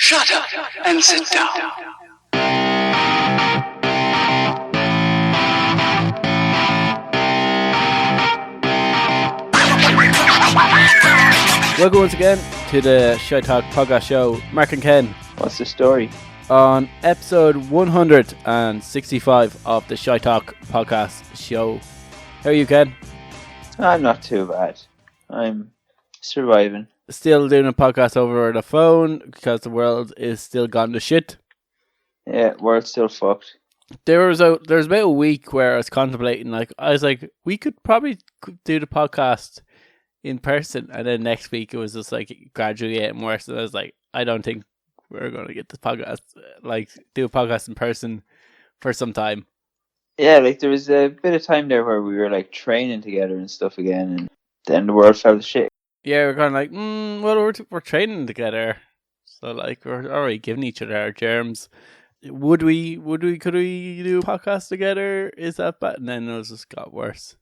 Shut up and sit down. Welcome once again to the Shite Talk podcast show. Mark and Ken. What's the story? On episode 165 of the Shite Talk podcast show. How are you, Ken? I'm not too bad. I'm surviving. Still doing a podcast over the phone because the world is still gone to shit. Yeah, world's still fucked. There was about a week where I was contemplating, I was like, we could probably do the podcast in person, and then next week it was just gradually getting worse, and I was like, I don't think we're going to get this podcast, do a podcast in person for some time. Yeah, there was a bit of time there where we were training together and stuff again, and then the world fell to shit. Yeah, we're kind of well, we're training together, so we're already giving each other our germs. Could we do a podcast together? Is that bad? And then it just got worse.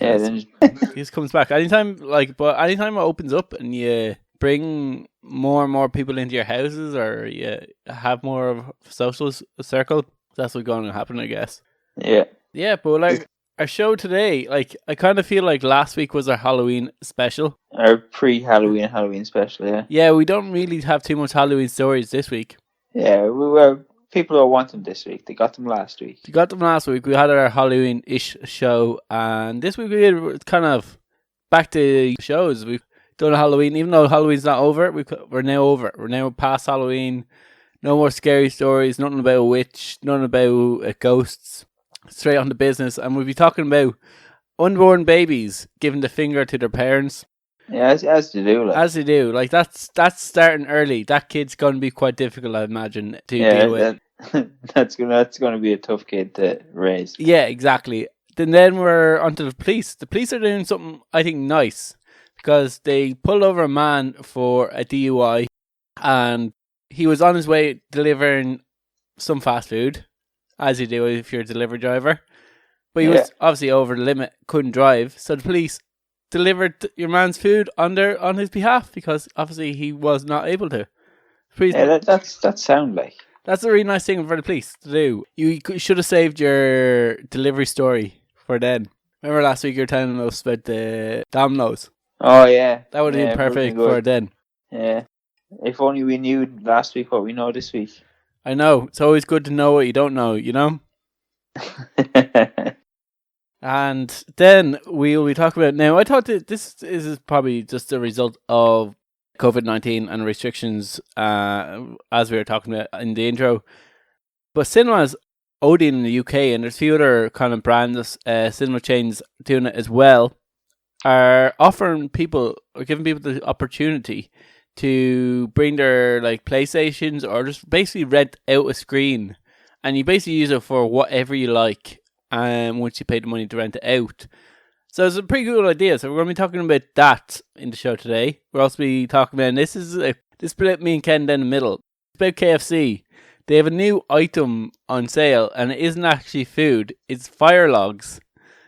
Yeah, then he just comes back anytime. But anytime it opens up and you bring more and more people into your houses, or you have more of a social circle, that's what's going to happen, I guess. Yeah. Yeah, but our show today, I kind of feel like last week was our Halloween special. Our Halloween special, yeah. Yeah, we don't really have too much Halloween stories this week. Yeah, people don't want them this week. They got them last week. We had our Halloween-ish show, and this week we're kind of back to shows. We've done Halloween, even though Halloween's not over, we're now over. We're now past Halloween. No more scary stories, nothing about a witch, nothing about ghosts. Straight on to business, and we'll be talking about unborn babies giving the finger to their parents. Yeah, as they do. As they do. That's starting early. That kid's going to be quite difficult, I imagine, to deal with. That's going to be a tough kid to raise. Yeah, exactly. Then we're onto the police. The police are doing something, I think, nice, because they pulled over a man for a DUI, and he was on his way delivering some fast food, as you do if you're a delivery driver. But he was obviously over the limit, couldn't drive. So the police delivered your man's food on his behalf, because obviously he was not able to. Police, yeah, that sound like. That's a really nice thing for the police to do. You should have saved your delivery story for then. Remember last week you were telling us about the Domino's? Oh, yeah. That would have been perfect for then. Yeah. If only we knew last week what we know this week. I know. It's always good to know what you don't know, you know? And then we will be talking about... Now, I thought that this is probably just a result of COVID-19 and restrictions, as we were talking about in the intro. But cinemas, Odeon in the UK, and there's a few other kind of brands, cinema chains doing it as well, are offering people, or giving people the opportunity to bring their PlayStations, or just basically rent out a screen, and you basically use it for whatever you like, once you pay the money to rent it out. So it's a pretty cool idea. So we're going to be talking about that in the show today. We'll also be talking about, and this split me and Ken down the middle. It's about KFC. They have a new item on sale, and it isn't actually food. It's fire logs.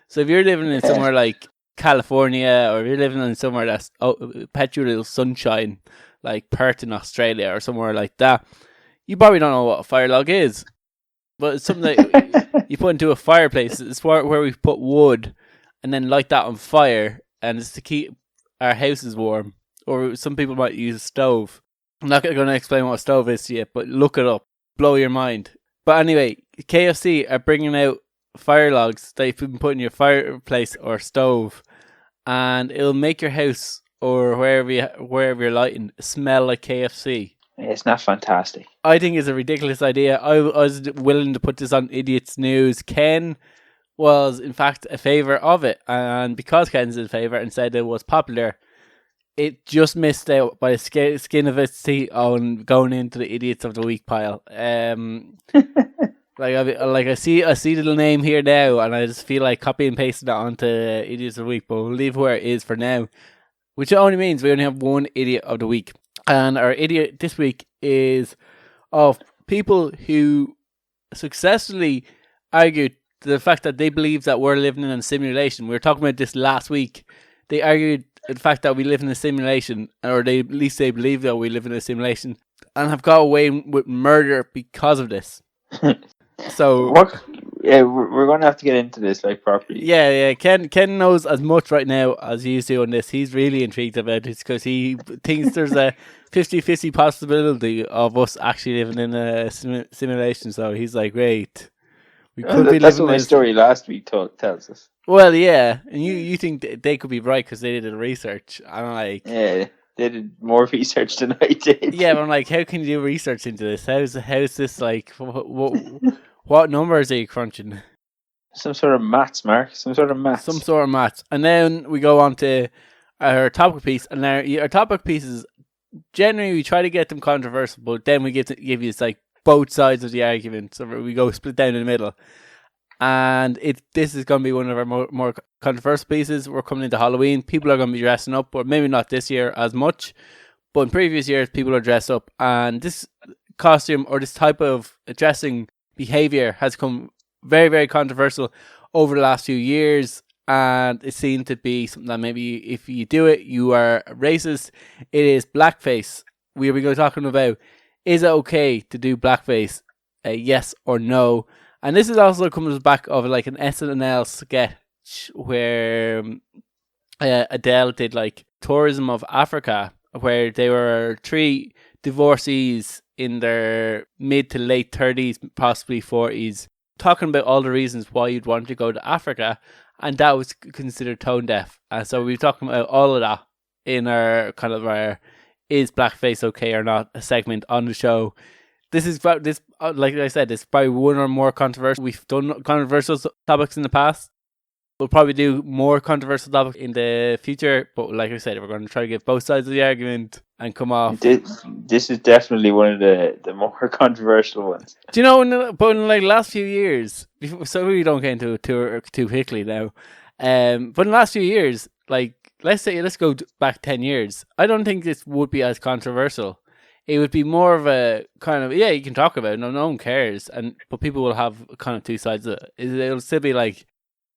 So if you're living in somewhere like California, or if you're living in somewhere that's perpetual sunshine, like Perth in Australia or somewhere like that, you probably don't know what a fire log is. But it's something that you put into a fireplace. It's where we put wood and then light that on fire, and it's to keep our houses warm. Or some people might use a stove. I'm not going to explain what a stove is to you, but look it up. Blow your mind. But anyway, KFC are bringing out fire logs that you can put in your fireplace or stove, and it'll make your house or wherever you're lighting smell like KFC. It's not fantastic. I think it's a ridiculous idea. I was willing to put this on Idiots News. Ken was in fact a favour of it, and because Ken's in favour and said it was popular, it just missed out by the skin of its teeth on going into the Idiots of the Week pile. I see the name here now, and I just feel like copy and pasting it onto Idiots of the Week, but we'll leave where it is for now, which only means we only have one Idiot of the Week. And our idiot this week is of people who successfully argued the fact that they believe that we're living in a simulation. We were talking about this last week. They argued the fact that we live in a simulation, or at least they believe that we live in a simulation. and have got away with murder because of this. So we're going to have to get into this like properly. Yeah. Ken knows as much right now as you do on this. He's really intrigued about it because he thinks there's a 50-50 possibility of us actually living in a simulation. So he's like, "Great, we could be That's living." what my story last week tells us. Well, yeah, and you think they could be right because they did the research. I'm like, yeah, they did more research than I did. Yeah, but I'm like, how can you do research into this? How's this like? What numbers are you crunching? Some sort of maths, Mark. Some sort of maths. And then we go on to our topic piece. And now our topic pieces, generally we try to get them controversial, but then we give you like both sides of the argument. So we go split down in the middle. And this is going to be one of our more controversial pieces. We're coming into Halloween. People are going to be dressing up, or maybe not this year as much, but in previous years, people are dressed up. And this costume or this type of dressing behavior has come very, very controversial over the last few years. And it seemed to be something that maybe if you do it, you are racist. It is blackface. We're going to be talking about, is it okay to do blackface? Yes or no? And this is also comes back of like an SNL sketch where Adele did like tourism of Africa, where they were 3 divorcees in their mid to late 30s, possibly 40s, talking about all the reasons why you'd want to go to Africa, and that was considered tone deaf. And so we're talking about all of that in our kind of our is blackface okay or not a segment on the show. This is this, like I said, it's probably one or more controversial. We've done controversial topics in the past. We'll probably do more controversial topics in the future. But like I said, we're going to try to get both sides of the argument and come off. This is definitely one of the more controversial ones. Do you know? But in like last few years, so we don't get into it too quickly now. But in the last few years, like let's go back 10 years. I don't think this would be as controversial. It would be more of a kind of, you can talk about it, no one cares, but people will have kind of two sides of it. It'll still be like,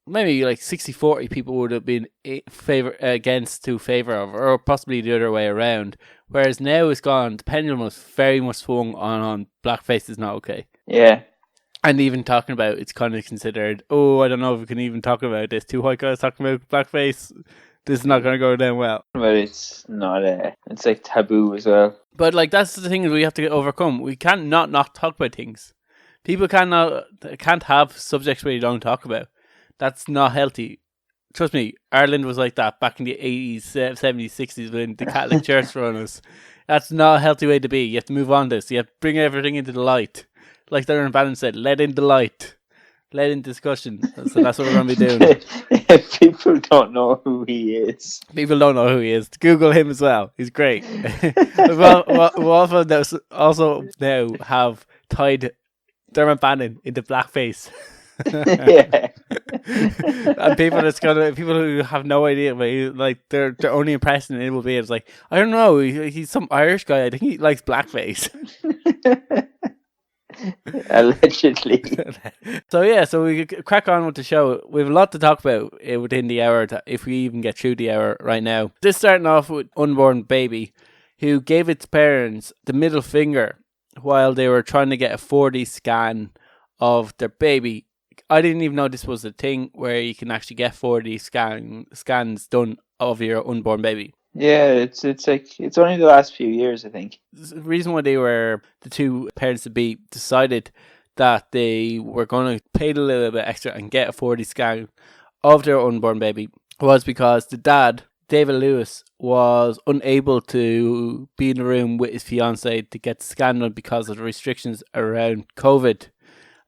maybe like 60-40 people would have been against to favour of, or possibly the other way around. Whereas now it's gone, the pendulum was very much swung on blackface is not okay. Yeah. And even talking about it's kind of considered, I don't know if we can even talk about this. 2 white guys talking about blackface, this is not going to go down well. But it's not it's like taboo as well. But like that's the thing we have to overcome. We can't not talk about things. People can't have subjects where you don't talk about. That's not healthy. Trust me, Ireland was like that back in the 80s, 70s, 60s when the Catholic Church run us. That's not a healthy way to be. You have to move on this. You have to bring everything into the light. Like Darren Bannon said, let in the light. Let in discussion. So that's what we're going to be doing. People don't know who he is. People don't know who he is. Google him as well. He's great. we also now have tied Dermot Bannon into blackface. Yeah. And people who have no idea, but like they're only impressed in it will be. It's like, I don't know, he's some Irish guy. I think he likes blackface. Allegedly. So we crack on with the show. We have a lot to talk about within the hour, if we even get through the hour right now. This starting off with unborn baby who gave its parents the middle finger while they were trying to get a 4D scan of their baby. I didn't even know this was a thing where you can actually get 4D scans done of your unborn baby. Yeah, it's only the last few years, I think. The reason why the 2 parents to be decided that they were going to pay a little bit extra and get a 4D scan of their unborn baby was because the dad, David Lewis, was unable to be in the room with his fiancée to get the scan done because of the restrictions around COVID.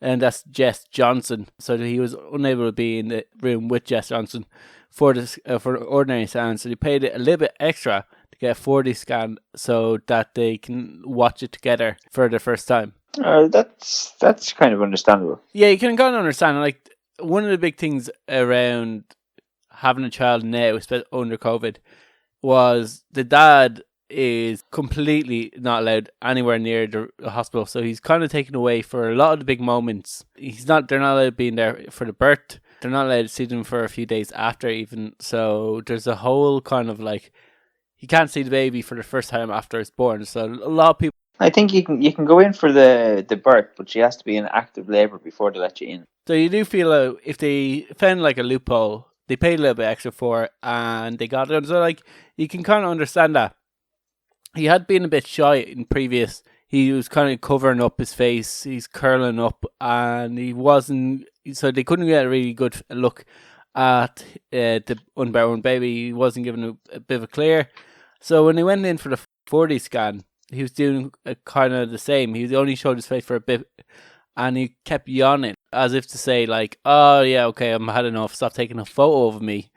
And that's Jess Johnson. So he was unable to be in the room with Jess Johnson for the ordinary scan. So they paid it a little bit extra to get a 4D scan so that they can watch it together for the first time. That's kind of understandable. Yeah, you can kind of understand. Like one of the big things around having a child now, especially under COVID, was the dad is completely not allowed anywhere near the hospital, so he's kind of taken away for a lot of the big moments. They're not allowed to be in there for the birth. They're not allowed to see them for a few days after even. So there's a whole kind of like, he can't see the baby for the first time after it's born. So a lot of people I think you can go in for the birth, but she has to be in active labour before they let you in. So you do feel if they found like a loophole, they paid a little bit extra for it, and they got it. So like you can kind of understand that. He had been a bit shy in previous. He was kind of covering up his face. He's curling up, and he wasn't. So they couldn't get a really good look at the unborn baby. He wasn't given a bit of a clear. So when he went in for the 40 scan, he was doing kind of the same. He only showed his face for a bit, and he kept yawning as if to say, like, "Oh yeah, okay, I'm had enough. Stop taking a photo of me,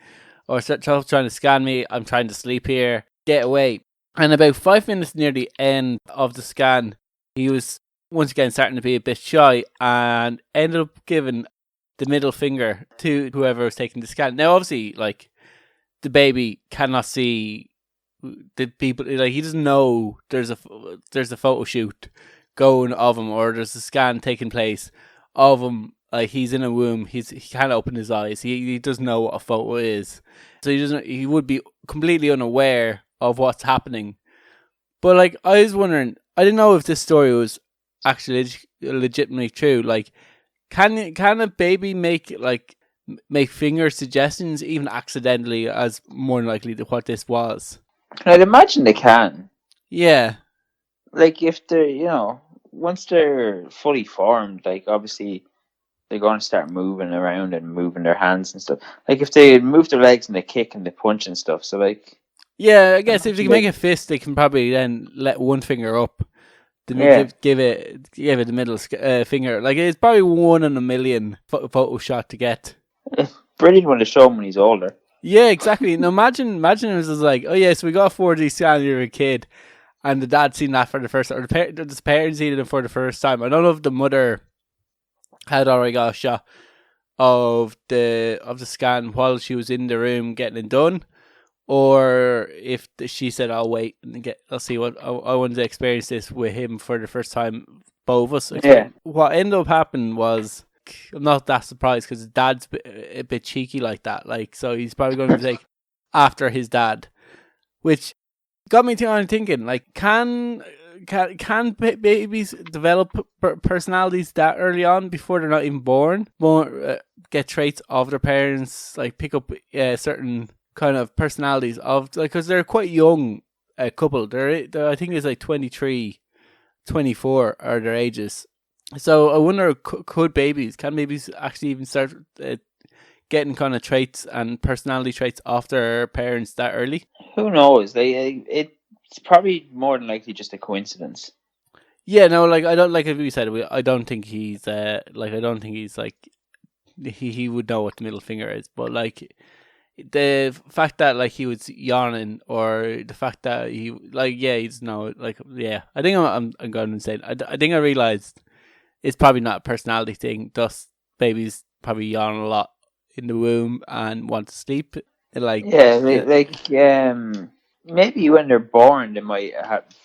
or stop trying to scan me. I'm trying to sleep here. Get away." And about 5 minutes near the end of the scan, he was once again starting to be a bit shy and ended up giving the middle finger to whoever was taking the scan. Now, obviously, like, the baby cannot see the people. Like, he doesn't know there's a photo shoot going of him, or there's a scan taking place of him. Like, he's in a womb. He can't open his eyes. He doesn't know what a photo is, so he would be completely unaware of what's happening. But like, I was wondering, I didn't know if this story was actually legitimately true. Like, can a baby make finger suggestions even accidentally, as more than likely to what this was? I'd imagine they can. Yeah. Like, if they're, once they're fully formed, like, obviously they're going to start moving around and moving their hands and stuff. Like, if they move their legs and they kick and they punch and stuff, so like. Yeah, I guess if they can make a fist, they can probably then let one finger up. Then give it the middle finger. Like, it's probably 1 in a million photo shot to get. Brilliant when they show him when he's older. Yeah, exactly. Now imagine it was just like, oh yeah, so we got a 4D scan when you were a kid, and the dad seen that for the first time, or the parents seen it for the first time. I don't know if the mother had already got a shot of the scan while she was in the room getting it done, or if she said, "I'll wait and I'll see what I wanted to experience this with him for the first time." Both of us. Yeah. What ended up happening was, I'm not that surprised because his dad's a bit cheeky like that. Like, so he's probably going to take after his dad, which got me thinking. Like, can babies develop personalities that early on before they're not even born? Get traits of their parents, like pick up certain kind of personalities of, like, because they're quite young couple. They're I think it's like 23, 24 are their ages. So I wonder, can babies actually even start getting kind of traits and personality traits off their parents that early? Who knows? It's probably more than likely just a coincidence. Yeah, no, like, I don't, like we said, I don't think he's like he would know what the middle finger is, but like the fact that like he was yawning, or the fact that he, like, yeah, he's no, like, yeah, I think I'm going insane. I think I realized it's probably not a personality thing. Thus, babies probably yawn a lot in the womb and want to sleep. Like, maybe when they're born they might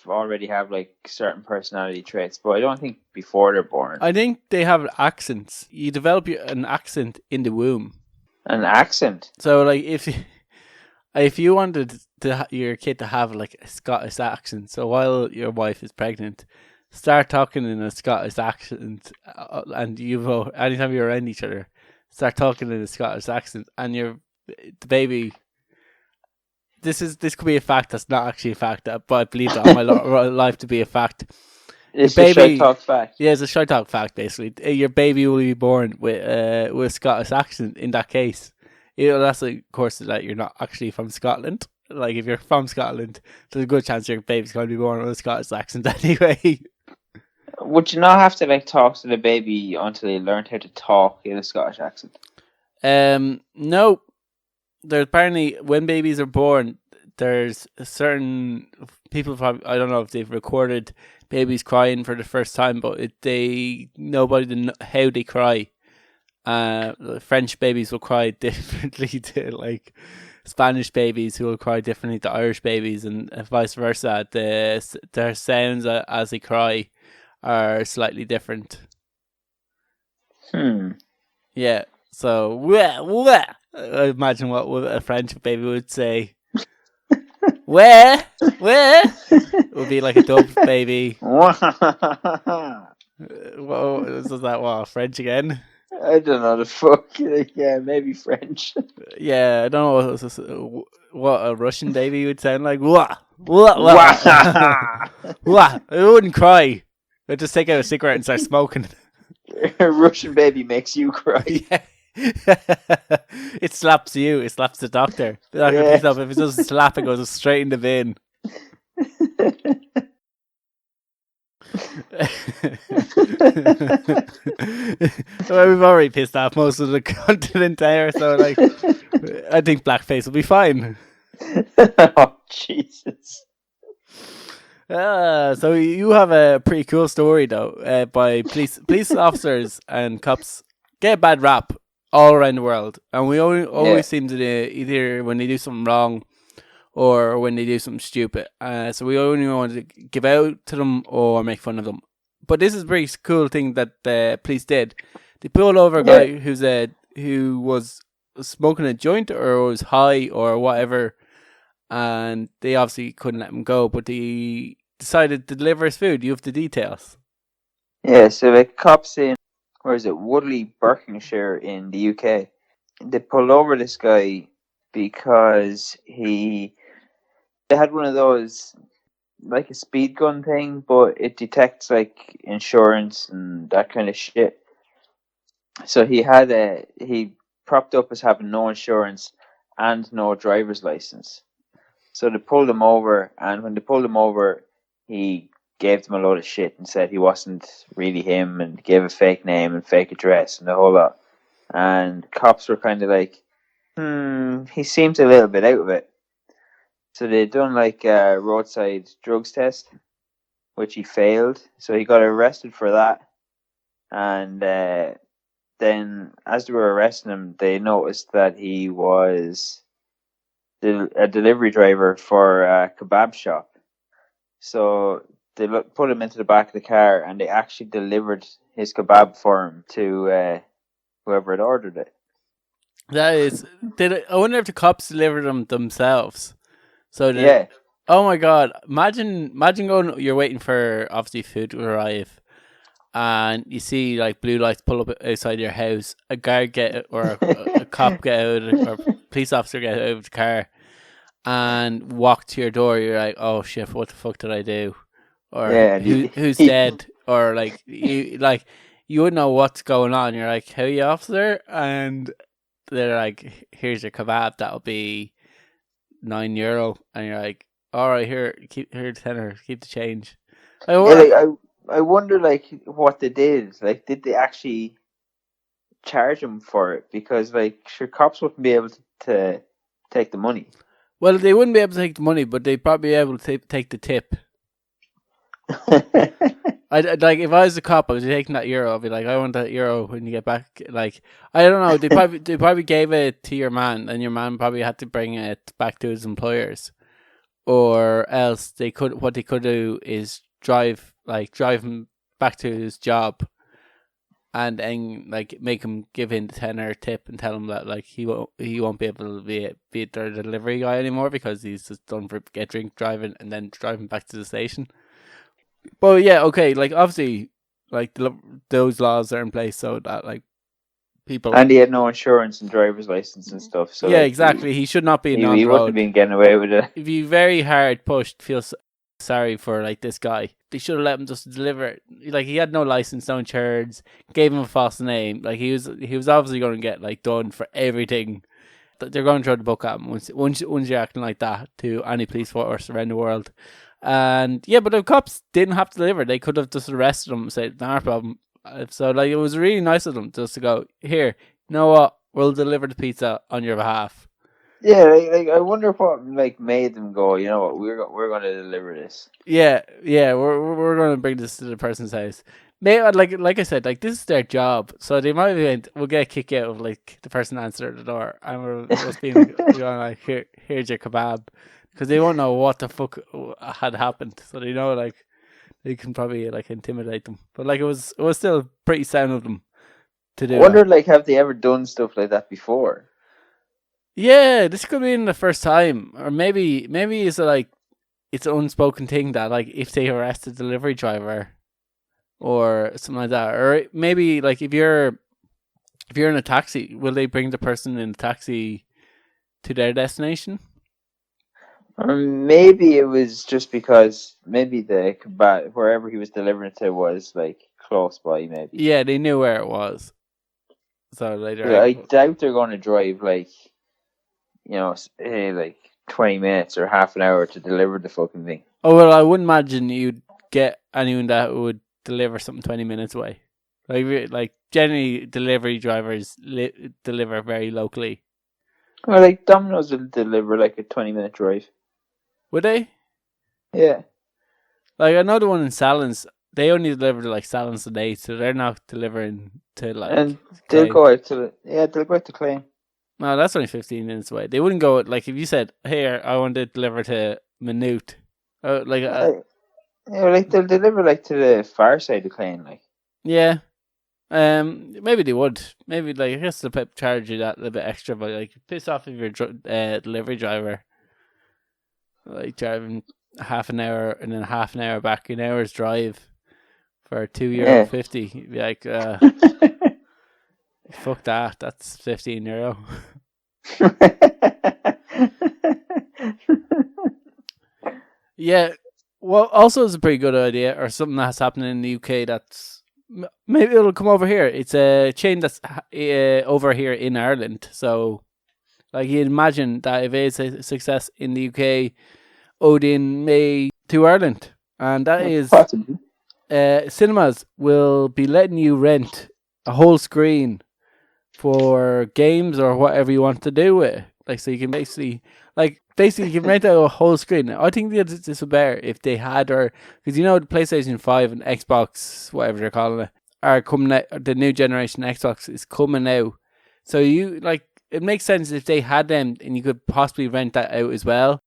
already have like certain personality traits, but I don't think before they're born. I think they have accents. You develop an accent in the womb. An accent. So like, if you wanted your kid to have like a Scottish accent, so while your wife is pregnant, start talking in a Scottish accent, and anytime you're around each other, start talking in a Scottish accent, and the baby. This could be a fact that's not actually a fact, but I believe that all my life to be a fact. It's a Shite Talk fact. Yeah, it's a Shite Talk fact, basically. Your baby will be born with a Scottish accent in that case. That's, of course, that you're not actually from Scotland. Like, if you're from Scotland, there's a good chance your baby's going to be born with a Scottish accent anyway. Would you not have to like talk to the baby until they learned how to talk in a Scottish accent? No. There's apparently, when babies are born, there's certain people, probably, I don't know if they've recorded babies crying for the first time, but nobody how they cry. French babies will cry differently to like Spanish babies, who will cry differently to Irish babies, and vice versa. Their sounds as they cry are slightly different. Yeah. So, I imagine what a French baby would say. Where? It would be like a dub baby. I Whoa, is that what, French again? don't know the fuck. Yeah, maybe French. Yeah, I don't know what a Russian baby would sound like. Wah, wah, wah. Wah! Wah. I wouldn't cry. I'd just take out a cigarette and start smoking. A Russian baby makes you cry. Yeah. It slaps you. It slaps the doctor. The doctor Yeah. picks up. If it doesn't slap, it goes straight in the bin. Well, we've already pissed off most of the continent there, so like, I think blackface will be fine. Oh, Jesus. So you have a pretty cool story though, by police officers and cops get a bad rap all around the world, and we always seem to do either when they do something wrong or when they do something stupid. So we only want to give out to them or make fun of them. But this is a pretty cool thing that the police did. They pulled over a guy who was smoking a joint or was high or whatever, and they obviously couldn't let him go, but they decided to deliver his food. You have the details. Yeah, so the cops in, where is it, Woodley, Berkshire in the UK, they pulled over this guy because they had one of those, like a speed gun thing, but it detects like insurance and that kind of shit. So he propped up as having no insurance and no driver's license. So they pulled him over, and when they pulled him over, he gave them a load of shit and said he wasn't really him and gave a fake name and fake address and the whole lot. And cops were kind of like, he seems a little bit out of it. So they done like a roadside drugs test, which he failed. So he got arrested for that. And then as they were arresting him, they noticed that he was a delivery driver for a kebab shop. So they put him into the back of the car, and they actually delivered his kebab for him to whoever had ordered it. That is, I wonder if the cops delivered them themselves. So Yeah. Oh my god! Imagine going. You're waiting for obviously food to arrive, and you see like blue lights pull up outside your house. A guard get or a cop get out, or a police officer get out of the car, and walk to your door. You're like, oh shit! What the fuck did I do? Or who's dead? Or like you wouldn't know what's going on. You're like, how are you, officer? And they're like, here's your kebab. That'll be €9, and you're like, all right, here tenner, keep the change. I wonder like what they did. Like, did they actually charge him for it? Because like, sure, cops wouldn't be able to take the money. Well, they wouldn't be able to take the money, but they'd probably be able to take the tip. I'd like, if I was a cop, I was taking that euro. I'd be like, I want that euro when you get back. Like, I don't know. They probably gave it to your man, and your man probably had to bring it back to his employers, or else what they could do is drive him back to his job, and then like make him give in the tenner tip and tell him that like he won't be able to be their delivery guy anymore because he's just done for get drink driving and then driving back to the station. But yeah, okay, like obviously, like those laws are in place so that like people. And he had no insurance and driver's license and stuff. So yeah, like, exactly. He should not be on the he road. wouldn't have been getting away with it. If you very hard pushed, feel sorry for like this guy. They should have let him just deliver it. Like, he had no license, no insurance, gave him a false name. Like, he was obviously going to get like done for everything. They're going to throw the book at him once you're acting like that to any police force around the world. And yeah, but the cops didn't have to deliver. They could have just arrested him and said, "No problem." So like, it was really nice of them just to go, "Here, you know what? We'll deliver the pizza on your behalf." Yeah, like I wonder what like made them go, you know what, we're going to deliver this. Yeah, we're going to bring this to the person's house. Maybe, like I said, like, this is their job, so they might be we'll get a kick out of like the person answering the door, and we're just being going like, here's your kebab, because they won't know what the fuck had happened, so they know like they can probably like intimidate them. But like, it was still pretty sound of them to do. I wonder, like, have they ever done stuff like that before? Yeah, this could be in the first time, or maybe it's like it's an unspoken thing that like if they arrest a delivery driver or something like that, or maybe like if you're in a taxi, will they bring the person in the taxi to their destination? Or maybe it was just because maybe the wherever he was delivering it to was like close by. Maybe Yeah, they knew where it was, so later. 'Cause I doubt they're going to drive like like 20 minutes or half an hour to deliver the fucking thing. Oh well, I wouldn't imagine you'd get anyone that would deliver something 20 minutes away. Like generally, delivery drivers deliver very locally. Well, like Domino's will deliver like a 20-minute drive. Would they? Yeah. Like I know the one in Salins, they only deliver to like Salins a day, so they're not delivering to like. And they'll go out to Clay. No, that's only 15 minutes away. They wouldn't go like if you said, "Here, I want to deliver to Minute," Like they'll deliver like to the far side of Clay, like. yeah. Maybe they would. Maybe like I guess they'll charge you that little bit extra, but like piss off if you're delivery driver, like driving half an hour and then half an hour back, an hour's drive for €2.50. You'd be like, fuck that. That's €15. Yeah. Well, also it's a pretty good idea, or something that's happening in the UK that's maybe it'll come over here. It's a chain that's over here in Ireland. So, like you'd imagine that if it's a success in the UK, Odin may to Ireland, and that is possibly. Cinemas will be letting you rent a whole screen for games or whatever you want to do with it. Like, so you can basically you can rent out a whole screen. I think this would be better if they had, or because the PlayStation 5 and Xbox, whatever they're calling it, are coming out. The new generation Xbox is coming out, so it makes sense if they had them, and you could possibly rent that out as well.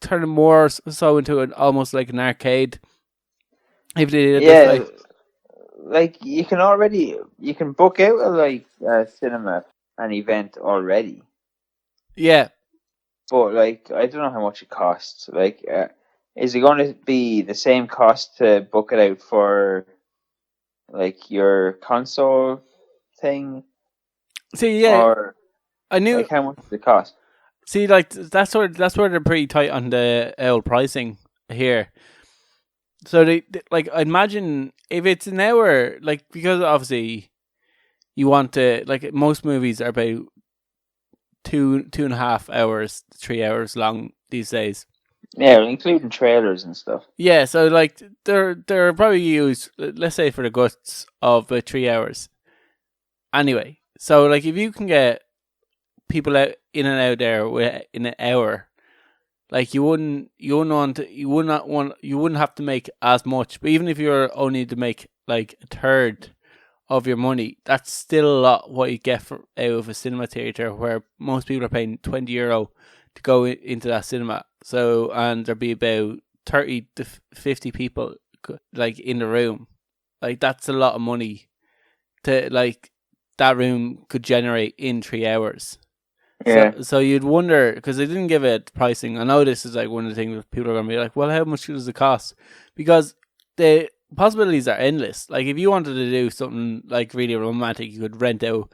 Turn it more so into almost like an arcade. If they did it this way. Like you can book out a cinema, an event already. Yeah. But like I don't know how much it costs. Like, is it going to be the same cost to book it out for like your console thing? See, yeah, or I knew. Like how much does it cost? See, like that's where they're pretty tight on the old pricing here. So they like I imagine if it's an hour, like because obviously you want to like most movies are about 2.5 hours, 3 hours long these days. Yeah, including trailers and stuff. Yeah, so like they're probably used, let's say, for the guts of 3 hours. Anyway, so like if you can get people out in and out there in an hour, like you wouldn't have to make as much. But even if you're only to make like a third of your money, that's still a lot what you get out of a cinema theatre, where most people are paying €20 to go into that cinema. So, and there'll be about 30 to 50 people like in the room. Like that's a lot of money to like that room could generate in 3 hours. Yeah. So you'd wonder, because they didn't give it pricing. I know this is like one of the things that people are going to be like, well, how much does it cost? Because the possibilities are endless. Like if you wanted to do something like really romantic, you could rent out,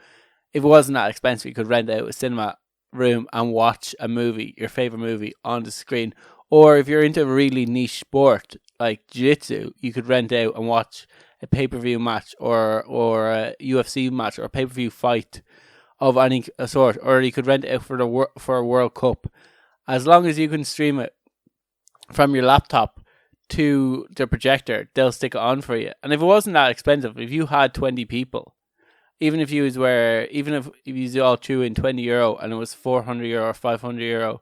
if it wasn't that expensive, you could rent out a cinema room and watch a movie, your favorite movie, on the screen. Or if you're into a really niche sport like jiu-jitsu, you could rent out and watch a pay-per-view match or a UFC match or a pay-per-view fight of any sort, or you could rent it out for a World Cup. As long as you can stream it from your laptop to the projector, they'll stick it on for you. And if it wasn't that expensive, if you had 20 people, even if you all threw in €20 and it was €400 or €500,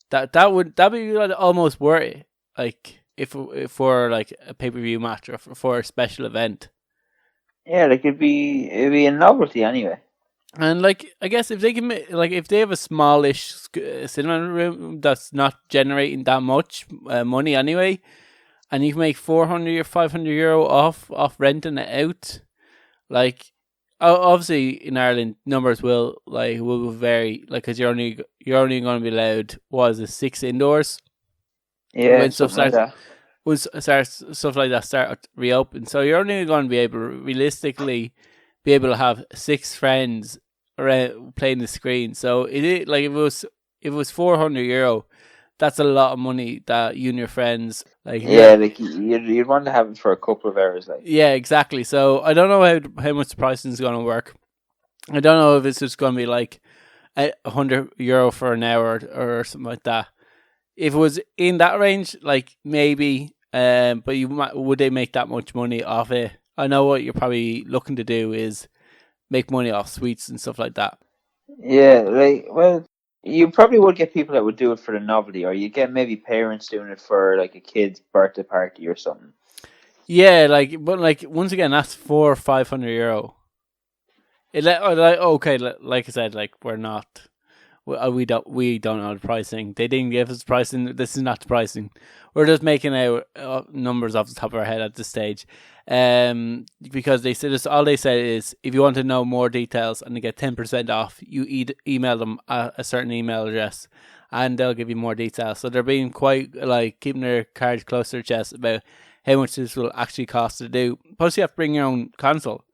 that'd be almost worth it. Like if for like a pay-per-view match or for a special event. Yeah, like it'd be a novelty anyway. And like I guess if they can if they have a smallish cinema room that's not generating that much money anyway, and you can make €400 or €500 off renting it out, like obviously in Ireland numbers will vary, like, because you're only going to be allowed, what is it, 6 indoors Yeah, when stuff something like starts. that. Once stuff like that start reopen, so you're only going to be able, realistically, be able to have 6 friends around playing the screen. So it is like, if it was €400, that's a lot of money that you and your friends, like, Yeah, like you'd want to have it for a couple of hours, like. yeah, exactly. So I don't know how much the pricing is going to work. I don't know if it's just going to be like €100 for an hour or something like that. If it was in that range, like, maybe, but would they make that much money off it? I know what you're probably looking to do is make money off sweets and stuff like that. Yeah, like, well, you probably would get people that would do it for the novelty, or you get maybe parents doing it for like a kid's birthday party or something. Yeah, like, but like, once again, that's €400 or €500. Okay, like I said, like, we're not. We don't know the pricing. They didn't give us pricing. This is not the pricing. We're just making out numbers off the top of our head at this stage. Because they said all they said is, if you want to know more details and to get 10% off, you email them a certain email address, and they'll give you more details. So they're being quite, like, keeping their cards close to their chest about how much this will actually cost to do. Plus, you have to bring your own console.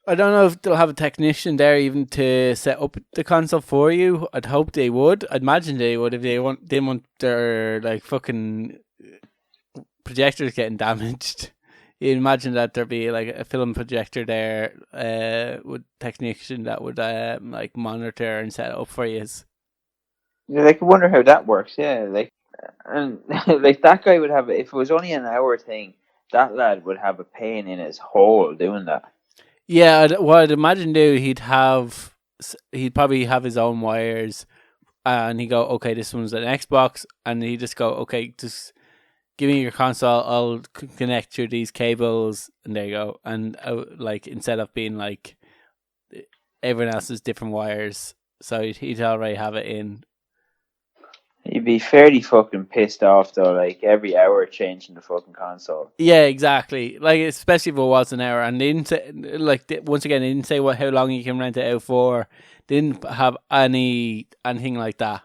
I don't know if they'll have a technician there even to set up the console for you. I'd hope they would. I'd imagine they would if they didn't want their, like, fucking projectors getting damaged. You'd imagine that there'd be like a film projector there with technician that would like monitor and set it up for you. Yeah, like, I wonder how that works. Yeah, like, and like that guy would have, if it was only an hour thing, that lad would have a pain in his hole doing that. Yeah, what I'd imagine he'd probably have his own wires, and he'd go, okay, this one's an Xbox, and he'd just go, okay, just give me your console, I'll connect through these cables, and there you go. And like, instead of being like everyone else's different wires, so he'd already have it in. You'd be fairly fucking pissed off though, like every hour changing the fucking console. Yeah, exactly. Like, especially if it was an hour, and they didn't say, like, once again, they didn't say how long you can rent it out for. They didn't have anything like that.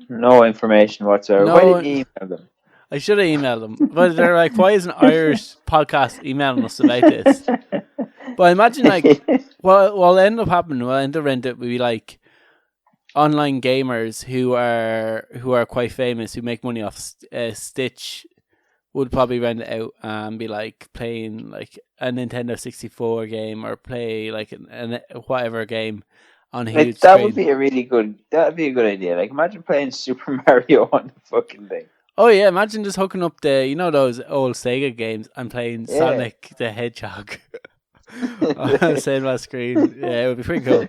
No information whatsoever. Why didn't you email them? I should have emailed them, but they're like, why is an Irish podcast emailing us about this? But I imagine, like, what'll end up happening, we'll end up renting it, will be like online gamers who are quite famous, who make money off Stitch, would probably rent it out and be like playing like a Nintendo 64 game, or play like an whatever game on a huge that screen. would be that would be a good idea. Like, imagine playing Super Mario on the fucking thing. Oh yeah, imagine just hooking up those old Sega games and playing Sonic the Hedgehog on the same screen. Yeah, it would be pretty cool.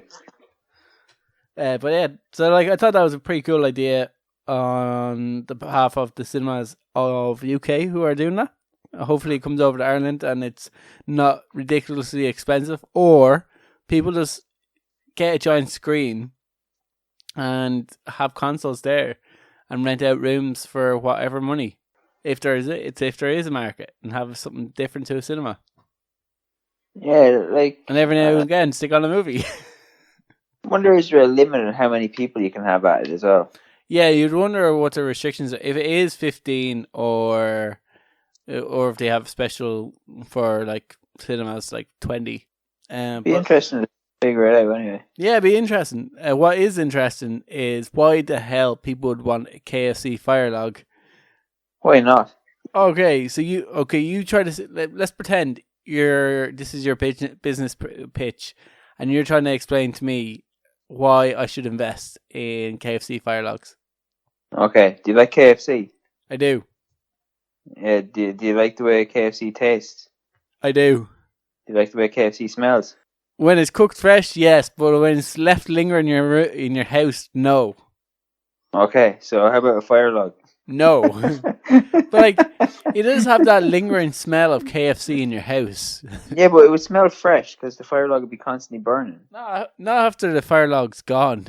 But yeah, so like, I thought that was a pretty cool idea on the behalf of the cinemas of UK who are doing that. Hopefully it comes over to Ireland and it's not ridiculously expensive, or people just get a giant screen and have consoles there and rent out rooms for whatever money, if there is a market, and have something different to a cinema. Yeah, like, and every now and again stick on a movie. I wonder, is there a limit on how many people you can have at it as well? Yeah, you'd wonder what the restrictions are. If it is 15, or if they have special for like cinemas like 20. Be interesting to figure it out anyway. Yeah, it'd be interesting. What is interesting is why the hell people would want a KFC fire log. Why not? Okay, so you try to, let's pretend this is your business pitch, and you're trying to explain to me why I should invest in KFC fire logs. Okay, do you like KFC? I do. Yeah, do you like the way KFC tastes? I do. Do you like the way KFC smells? When it's cooked fresh, yes, but when it's left lingering in your house, no. Okay, so how about a fire log? No. But like, it does have that lingering smell of KFC in your house. Yeah, but it would smell fresh because the fire log would be constantly burning. Not after the fire log's gone.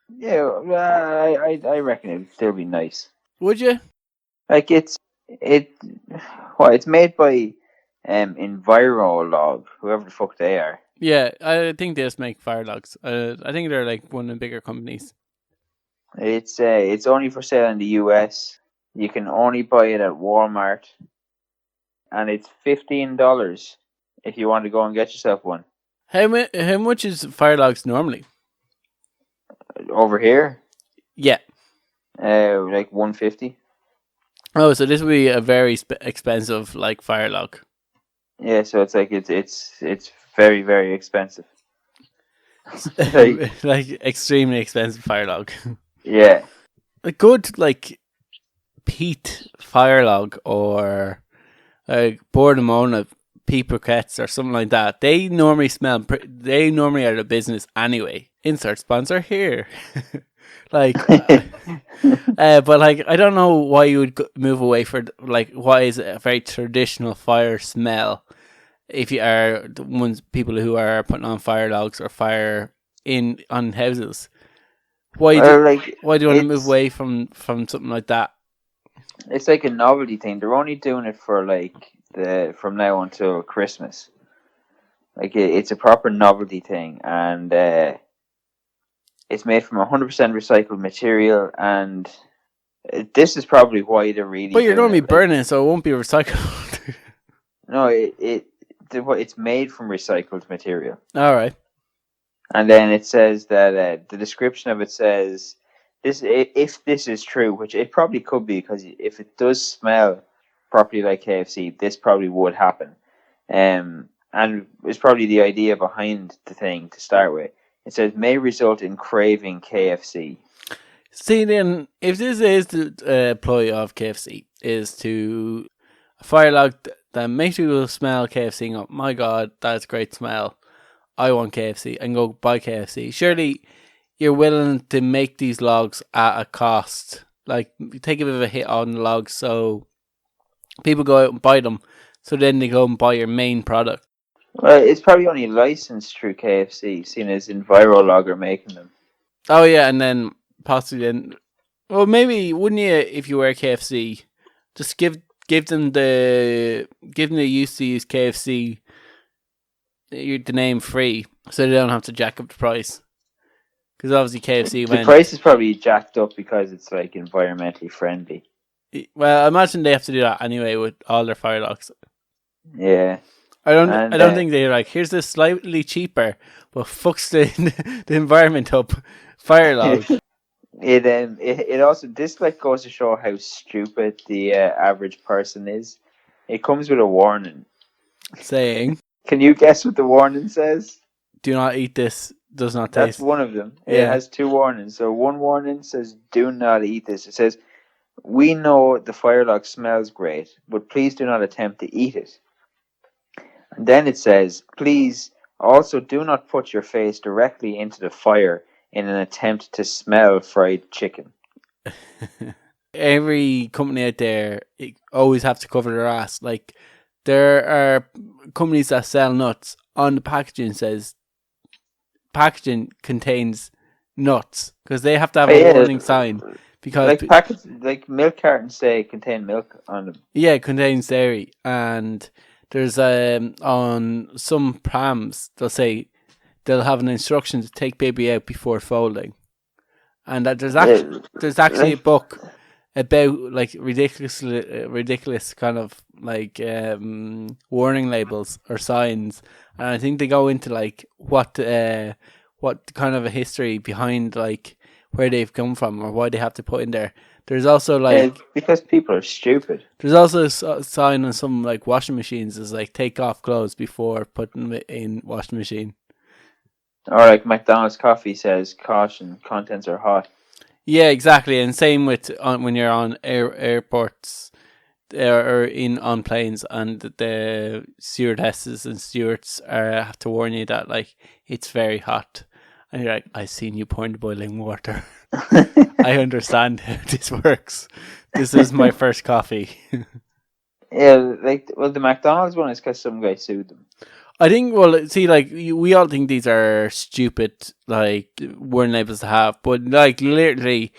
Yeah, I reckon it'd still be nice. Would you? Like, it's made by Envirolog, whoever the fuck they are. Yeah, I think they just make fire logs. I think they're like one of the bigger companies. It's only for sale in the US. You can only buy it at Walmart, and it's $15 if you want to go and get yourself one. How much is fire logs normally? Over here, Yeah. like $150. Oh, so this would be a very expensive like fire log. Yeah, so it's like it's very, very expensive. Like extremely expensive fire log. Yeah. A good like peat fire log or Bordemona peat briquettes or something like that. They normally smell. They normally are the business anyway. Insert sponsor here. Like, but like I don't know why you would move away for like why is it a very traditional fire smell if you are the ones people who are putting on fire logs or fire on houses. Why do you want to move away from something like that? It's like a novelty thing. They're only doing it for like from now until Christmas. Like it's a proper novelty thing, and it's made from 100% recycled material. And this is probably why they're really. But you're going to be burning, so it won't be recycled. No, it's made from recycled material. All right. And then it says that the description of it says this: if this is true, which it probably could be, because if it does smell properly like KFC, this probably would happen. And it's probably the idea behind the thing to start with. It says may result in craving KFC. See, then, if this is the ploy of KFC, is to fire log that makes people smell KFC and go, my God, that's a great smell. I want KFC, and go buy KFC. Surely you're willing to make these logs at a cost. Like, take a bit of a hit on the logs so people go out and buy them. So then they go and buy your main product. Well, it's probably only licensed through KFC, seeing as Envirolog are making them. Oh, yeah, and then possibly then... Well, maybe, wouldn't you, if you were KFC, just give them the use to use KFC... the name free, so they don't have to jack up the price. Because obviously KFC the price is probably jacked up because it's like environmentally friendly. Well, I imagine they have to do that anyway with all their fire logs. Yeah, I don't think they're like, here's this slightly cheaper but fucks the environment up fire log. It also this like goes to show how stupid the average person is. It comes with a warning saying, can you guess what the warning says? Do not eat this. Does not taste. That's one of them. Yeah. It has two warnings. So one warning says, do not eat this. It says, we know the fire log smells great, but please do not attempt to eat it. And then it says, please also do not put your face directly into the fire in an attempt to smell fried chicken. Every company out there always have to cover their ass. Like, there are companies that sell nuts. On the packaging says packaging contains nuts because they have to have a warning sign. Because like milk cartons say contain milk on them. Yeah, it contains dairy, and there's on some prams they'll have an instruction to take baby out before folding, and that there's actually a book about like ridiculous kind of like warning labels or signs, and I think they go into like what kind of a history behind like where they've come from or why they have to put in there. There's also like because people are stupid. There's also a sign on some like washing machines is like take off clothes before putting them in washing machine. Or like McDonald's coffee says caution, contents are hot. Yeah, exactly, and same with when you're on airports or on planes, and the stewardesses and stewards have to warn you that like it's very hot, and you're like, I've seen you pouring the boiling water. I understand how this works. This is my first coffee. Yeah, the McDonald's one is because some guy sued them. I think, well, see, like, we all think these are stupid, like, warning labels to have, but, like, literally,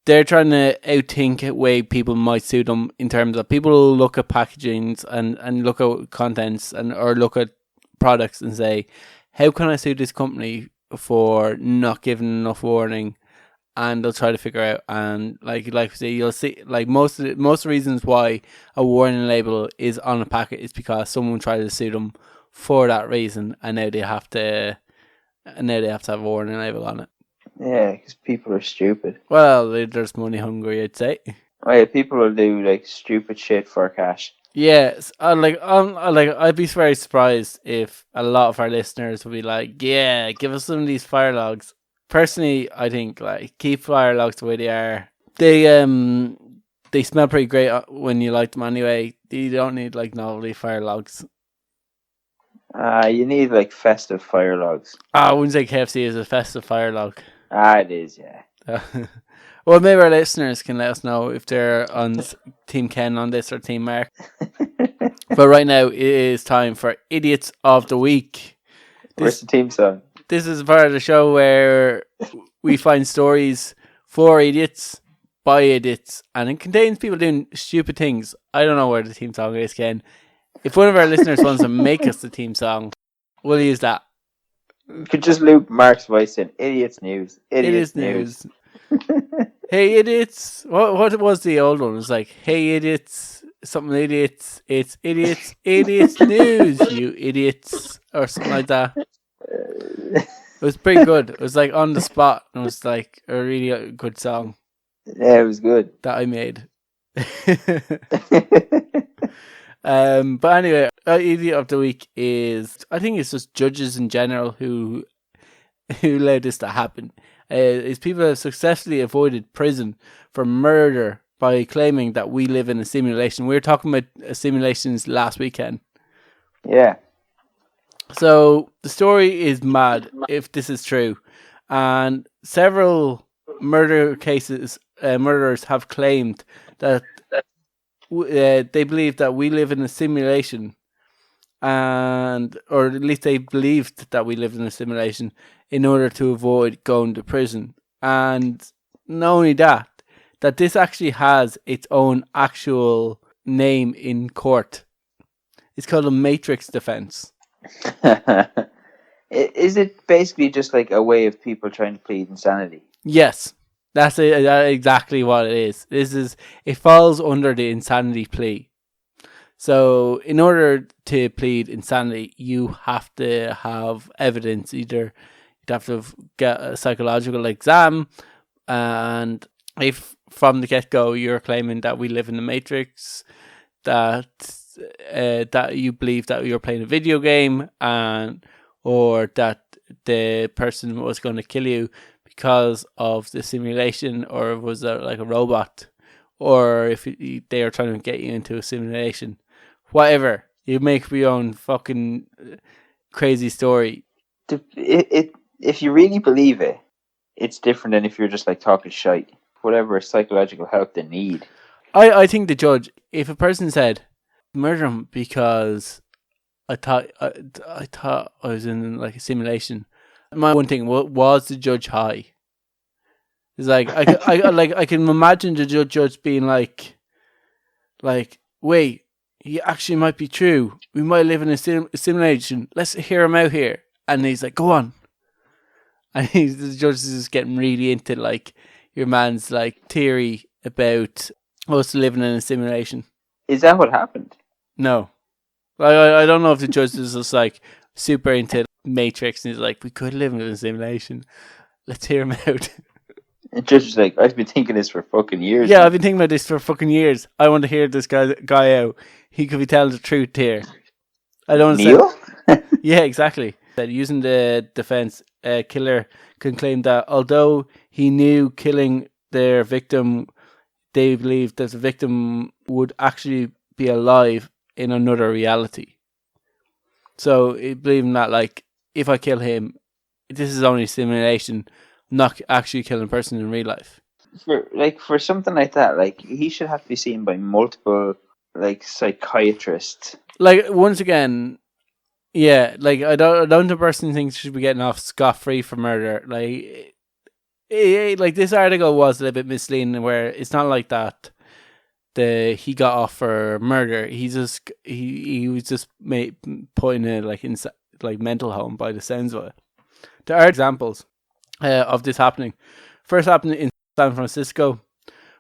they're trying to outthink a way people might sue them in terms of people will look at packagings and look at contents or look at products and say, how can I sue this company for not giving enough warning? And they'll try to figure out, and like we say, you'll see like most reasons why a warning label is on a packet is because someone tried to sue them for that reason, and now they have to have a warning label on it. Yeah, because people are stupid. Well, they're just money hungry, I'd say. Oh, yeah, people will do like stupid shit for cash. Yes, I'd be very surprised if a lot of our listeners would be like, "Yeah, give us some of these fire logs." Personally, I think like keep fire logs the way they are. They smell pretty great when you light them anyway. You don't need like novelty fire logs. You need like festive fire logs. I wouldn't say KFC is a festive fire log. It is, yeah. Well, maybe our listeners can let us know if they're on Team Ken on this or Team Mark. But right now, it is time for Idiots of the Week. Where's the team song? This is part of the show where we find stories for idiots, by idiots, and it contains people doing stupid things. I don't know where the theme song is, Ken. If one of our listeners wants to make us the theme song, we'll use that. You could just loop Mark's voice in. Idiots news. Idiots news. Hey idiots. What was the old one? It was like, hey idiots, something idiots. It's idiots news, you idiots. Or something like that. It was pretty good. It was like on the spot. And it was like a really good song. Yeah, it was good. That I made. But anyway, idiot of the week is, I think it's just judges in general who allowed this to happen. Is people have successfully avoided prison for murder by claiming that we live in a simulation. We were talking about simulations last weekend. Yeah. So the story is mad if this is true, and several murder cases, murderers have claimed that they believe that we live in a simulation, or at least they believed that we lived in a simulation in order to avoid going to prison. And not only that this actually has its own actual name in court. It's called a matrix defense. Is it basically just like a way of people trying to plead insanity? Yes, that's exactly what it is. It falls under the insanity plea. So in order to plead insanity, you have to have evidence. Either you'd have to get a psychological exam, and if from the get-go you're claiming that we live in the matrix, that you believe that you're playing a video game, or that the person was going to kill you because of the simulation, or was it like a robot, or if they are trying to get you into a simulation, whatever, you make your own fucking crazy story. If you really believe it, it's different than if you're just like talking shite. Whatever psychological help they need. I think the judge, if a person said, murder him because I thought I was in like a simulation, my one thing was the judge high. It's like I can imagine the judge being like, wait, he actually might be true. We might live in a simulation. Let's hear him out here. And he's like, go on. And the judge is just getting really into like your man's like theory about us living in a simulation. Is that what happened? No. I don't know if the judge is just like super into Matrix and he's like, we could live in a simulation. Let's hear him out. The judge is like, I've been thinking this for fucking years. Yeah, I've been thinking about this for fucking years. I want to hear this guy out. He could be telling the truth here. I don't Neil? Yeah, exactly. That using the defense, killer can claim that although he knew killing their victim, they believed that the victim would actually be alive in another reality. So believing that, like, if I kill him, this is only simulation, not actually killing a person in real life. For something like that, like, he should have to be seen by multiple, like, psychiatrists. Like, once again, yeah, like, I don't think the person thinks should be getting off scot-free for murder. Like, like this article was a little bit misleading, where it's not like that. He got off for murder. He was just put in a like mental home by the sounds of it. There are examples of this happening. First happened in San Francisco,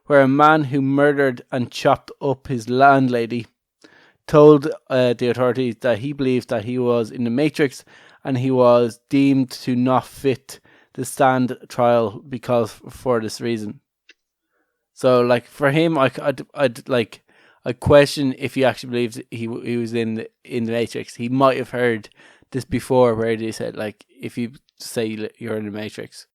where a man who murdered and chopped up his landlady told the authorities that he believed that he was in the Matrix and he was deemed to not fit to stand trial because for this reason. So, like, for him, I question if he actually believed he was in the Matrix. He might have heard this before, where they said, like, if you say you're in the Matrix,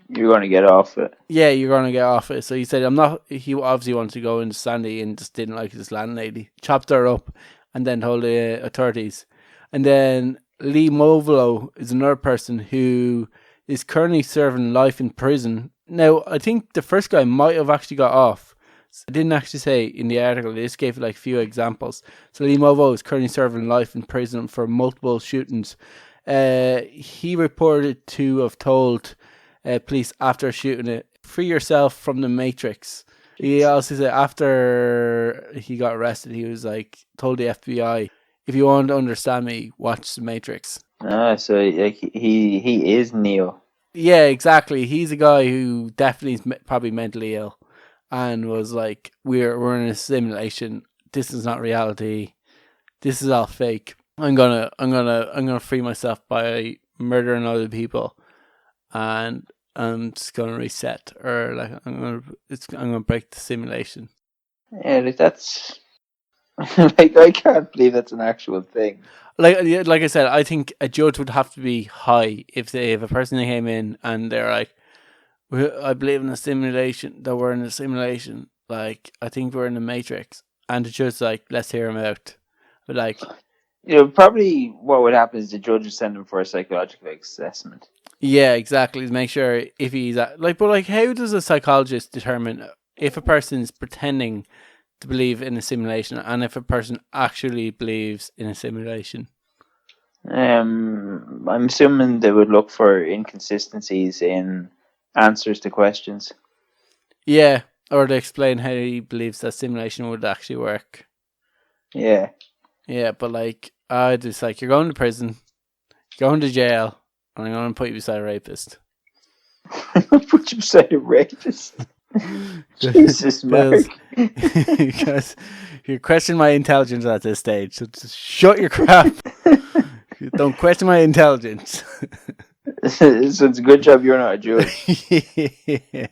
you're going to get off it. Yeah, you're going to get off it. So he said, I'm not. He obviously wanted to go into Sandy and just didn't like his landlady. Chopped her up and then told the authorities. And then Lee Movolo is another person who is currently serving life in prison. Now, I think the first guy might have actually got off. I didn't actually say in the article. They just gave like a few examples. So Lee Movolo is currently serving life in prison for multiple shootings. He reported to have told police after shooting it, free yourself from the Matrix. He also said after he got arrested, he was like, told the FBI, if you want to understand me, watch the Matrix. So like he is Neo. Yeah, exactly. He's a guy who definitely is probably mentally ill, and was like, we're in a simulation. This is not reality. This is all fake. I'm gonna free myself by murdering other people, and I'm just gonna reset, or like I'm gonna break the simulation. Yeah, like that's like I can't believe that's an actual thing. Like I said, I think a judge would have to be high if a person came in and they're like, I believe in a simulation, that we're in a simulation. Like, I think we're in the Matrix, and the judge's like, let's hear him out. But like, probably what would happen is the judge would send him for a psychological assessment. Yeah, exactly. To make sure if he's like, but like, how does a psychologist determine if a person's pretending to believe in a simulation and if a person actually believes in a simulation? I'm assuming they would look for inconsistencies in answers to questions. Yeah, or to explain how he believes that simulation would actually work. Yeah. Yeah, but like, just like, you're going to prison, you're going to jail, and I'm going to put you beside a rapist. Put you beside a rapist? Jesus, Mark. Because you question my intelligence at this stage, so just shut your crap. Don't question my intelligence. So it's a good job you're not a judge. Yeah.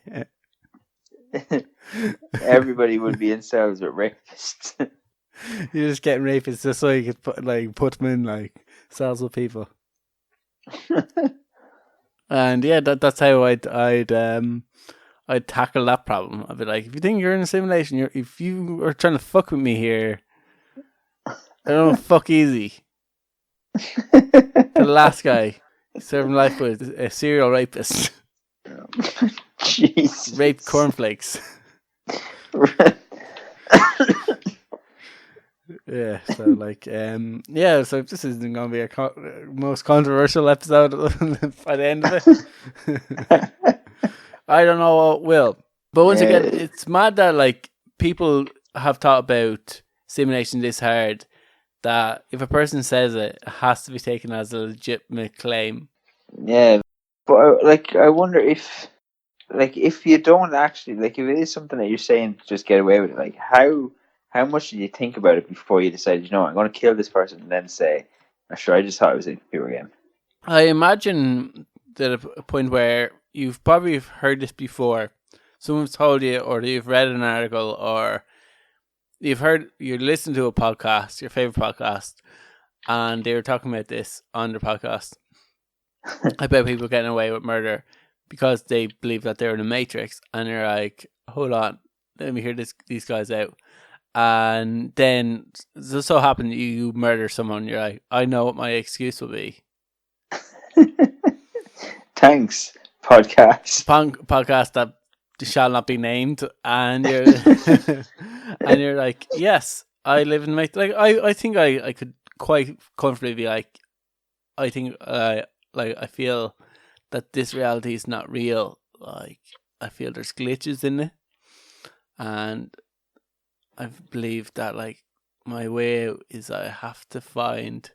Everybody would be in cells with rapists. You're just getting rapists just so you could put them in like cells with people. And yeah, that's how I'd tackle that problem. I'd be like, if you think you're in a simulation, if you are trying to fuck with me here, I don't fuck easy. The last guy serving life with a serial rapist. Jesus. Raped cornflakes. Yeah, so like, so this isn't going to be a most controversial episode by the end of it. I don't know what will. But once again, it's mad that like people have thought about simulation this hard that if a person says it has to be taken as a legitimate claim. Yeah, but like I wonder if you don't actually, like, if it is something that you're saying to just get away with it, like how much did you think about it before you decided, I'm going to kill this person, and then say, oh, sure, I just thought it was a computer game? I imagine that a point where you've probably heard this before. Someone's told you, or you've read an article, or you listened to a podcast, your favorite podcast, and they were talking about this on their podcast about people getting away with murder because they believe that they're in a Matrix, and you're like, hold on, let me hear these guys out. And then just so happen you murder someone, you're like, I know what my excuse will be. Thanks, podcast. Podcast that shall not be named, and you're and you're like, yes, I live in Matrix. Like, I think I could quite comfortably be like, I think I feel that this reality is not real. Like, I feel there's glitches in it, and I believe that like my way out is I have to find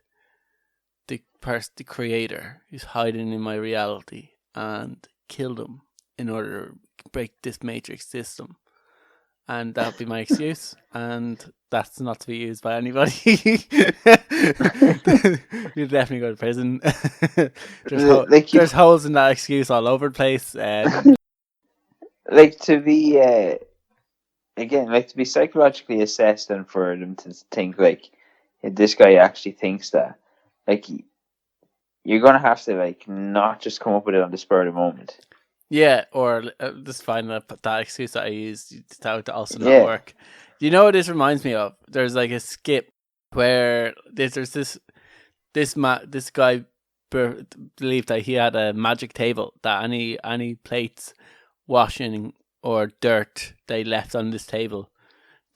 the creator who's hiding in my reality and kill them in order to break this matrix system. And that'll be my excuse, and that's not to be used by anybody. You'll definitely go to prison. There's holes in that excuse all over the place. Like to be again, like to be psychologically assessed, and for them to think like, if this guy actually thinks that, like, you're gonna have to like not just come up with it on the spur of the moment. Yeah, or just find that excuse that I used to also not work. You know what this reminds me of? There's like a skit where there's this guy believed that he had a magic table, that any plates, washing or dirt they left on this table,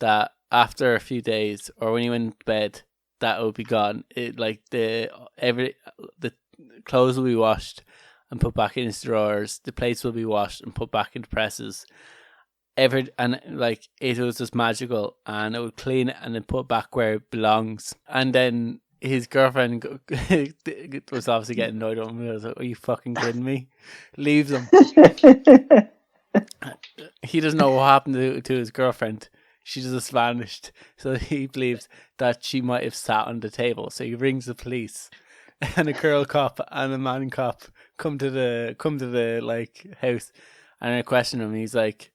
that after a few days or when he went to bed, that would be gone. It like the clothes will be washed and put back in his drawers. The plates will be washed and put back into presses. And like it was just magical, and it would clean it and then put it back where it belongs. And then his girlfriend was obviously getting annoyed at him. I was like, "Are you fucking kidding me?" Leaves him. He doesn't know what happened to his girlfriend. She just vanished. So he believes that she might have sat on the table. So he rings the police, and a girl cop and a man cop come to the like house, and I question him. And he's like,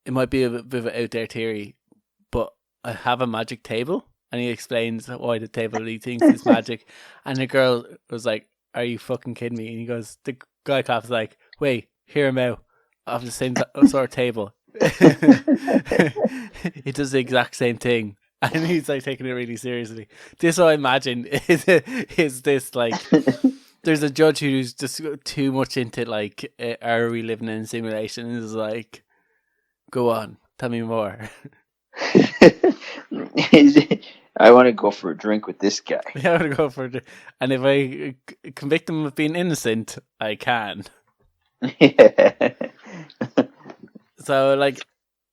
"It might be a bit of an out there theory, but I have a magic table." And he explains why the table he thinks is magic. And the girl was like, "Are you fucking kidding me?" And he goes, the guy cop's like, "Wait, hear him out. I have the same sort of table." It does the exact same thing. And he's like taking it really seriously. This, I imagine, is this like, there's a judge who's just too much into like, are we living in a simulation? And is like, go on, tell me more. I want to go for a drink with this guy. I want to go for it. And if I convict him of being innocent, I can. Yeah. So like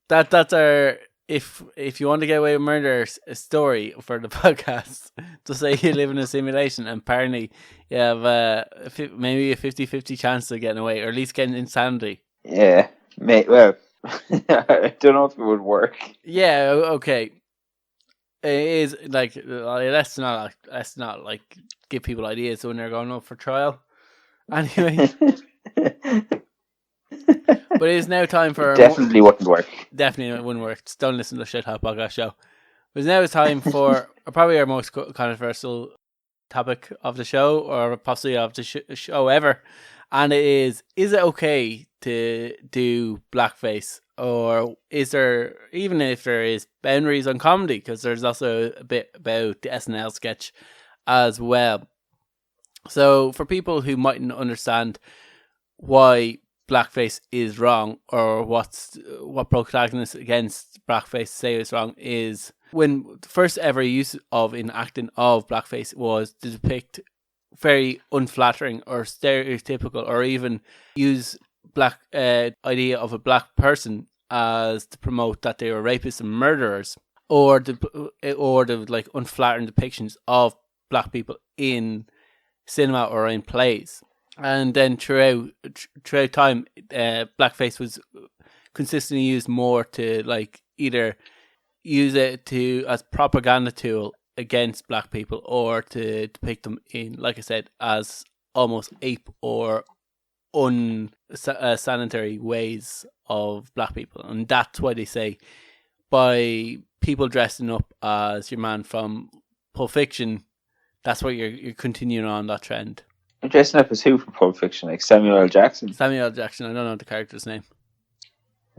that's our, if you want to get away with murder, a story for the podcast, to say you live in a simulation and apparently you have maybe a 50-50 chance of getting away, or at least getting insanity. Yeah, mate. Well, I don't know if it would work. Yeah, okay. It is like, let's not like give people ideas when they're going up for trial. Anyway. But it is now time for... Definitely wouldn't work. Definitely wouldn't work. Just don't listen to the Shite Talk podcast show. But now it's time for probably our most controversial topic of the show, or possibly of the show ever. And it is it okay to do blackface? Or is there, even if there is, boundaries on comedy? Because there's also a bit about the SNL sketch as well. So for people who mightn't understand why blackface is wrong, or what protagonists against blackface say is wrong, is when the first ever use of enacting of blackface was to depict very unflattering or stereotypical, or even use black idea of a black person as to promote that they were rapists and murderers, or the like unflattering depictions of black people in cinema or in plays. And then throughout time, blackface was consistently used more to like either use it as propaganda tool against black people, or to depict them in, like I said, as almost ape or unsanitary ways of black people. And that's why they say, by people dressing up as your man from Pulp Fiction, that's why you're continuing on that trend. Dressing up as who from Pulp Fiction? Like Samuel L. Jackson? Samuel L. Jackson, I don't know the character's name.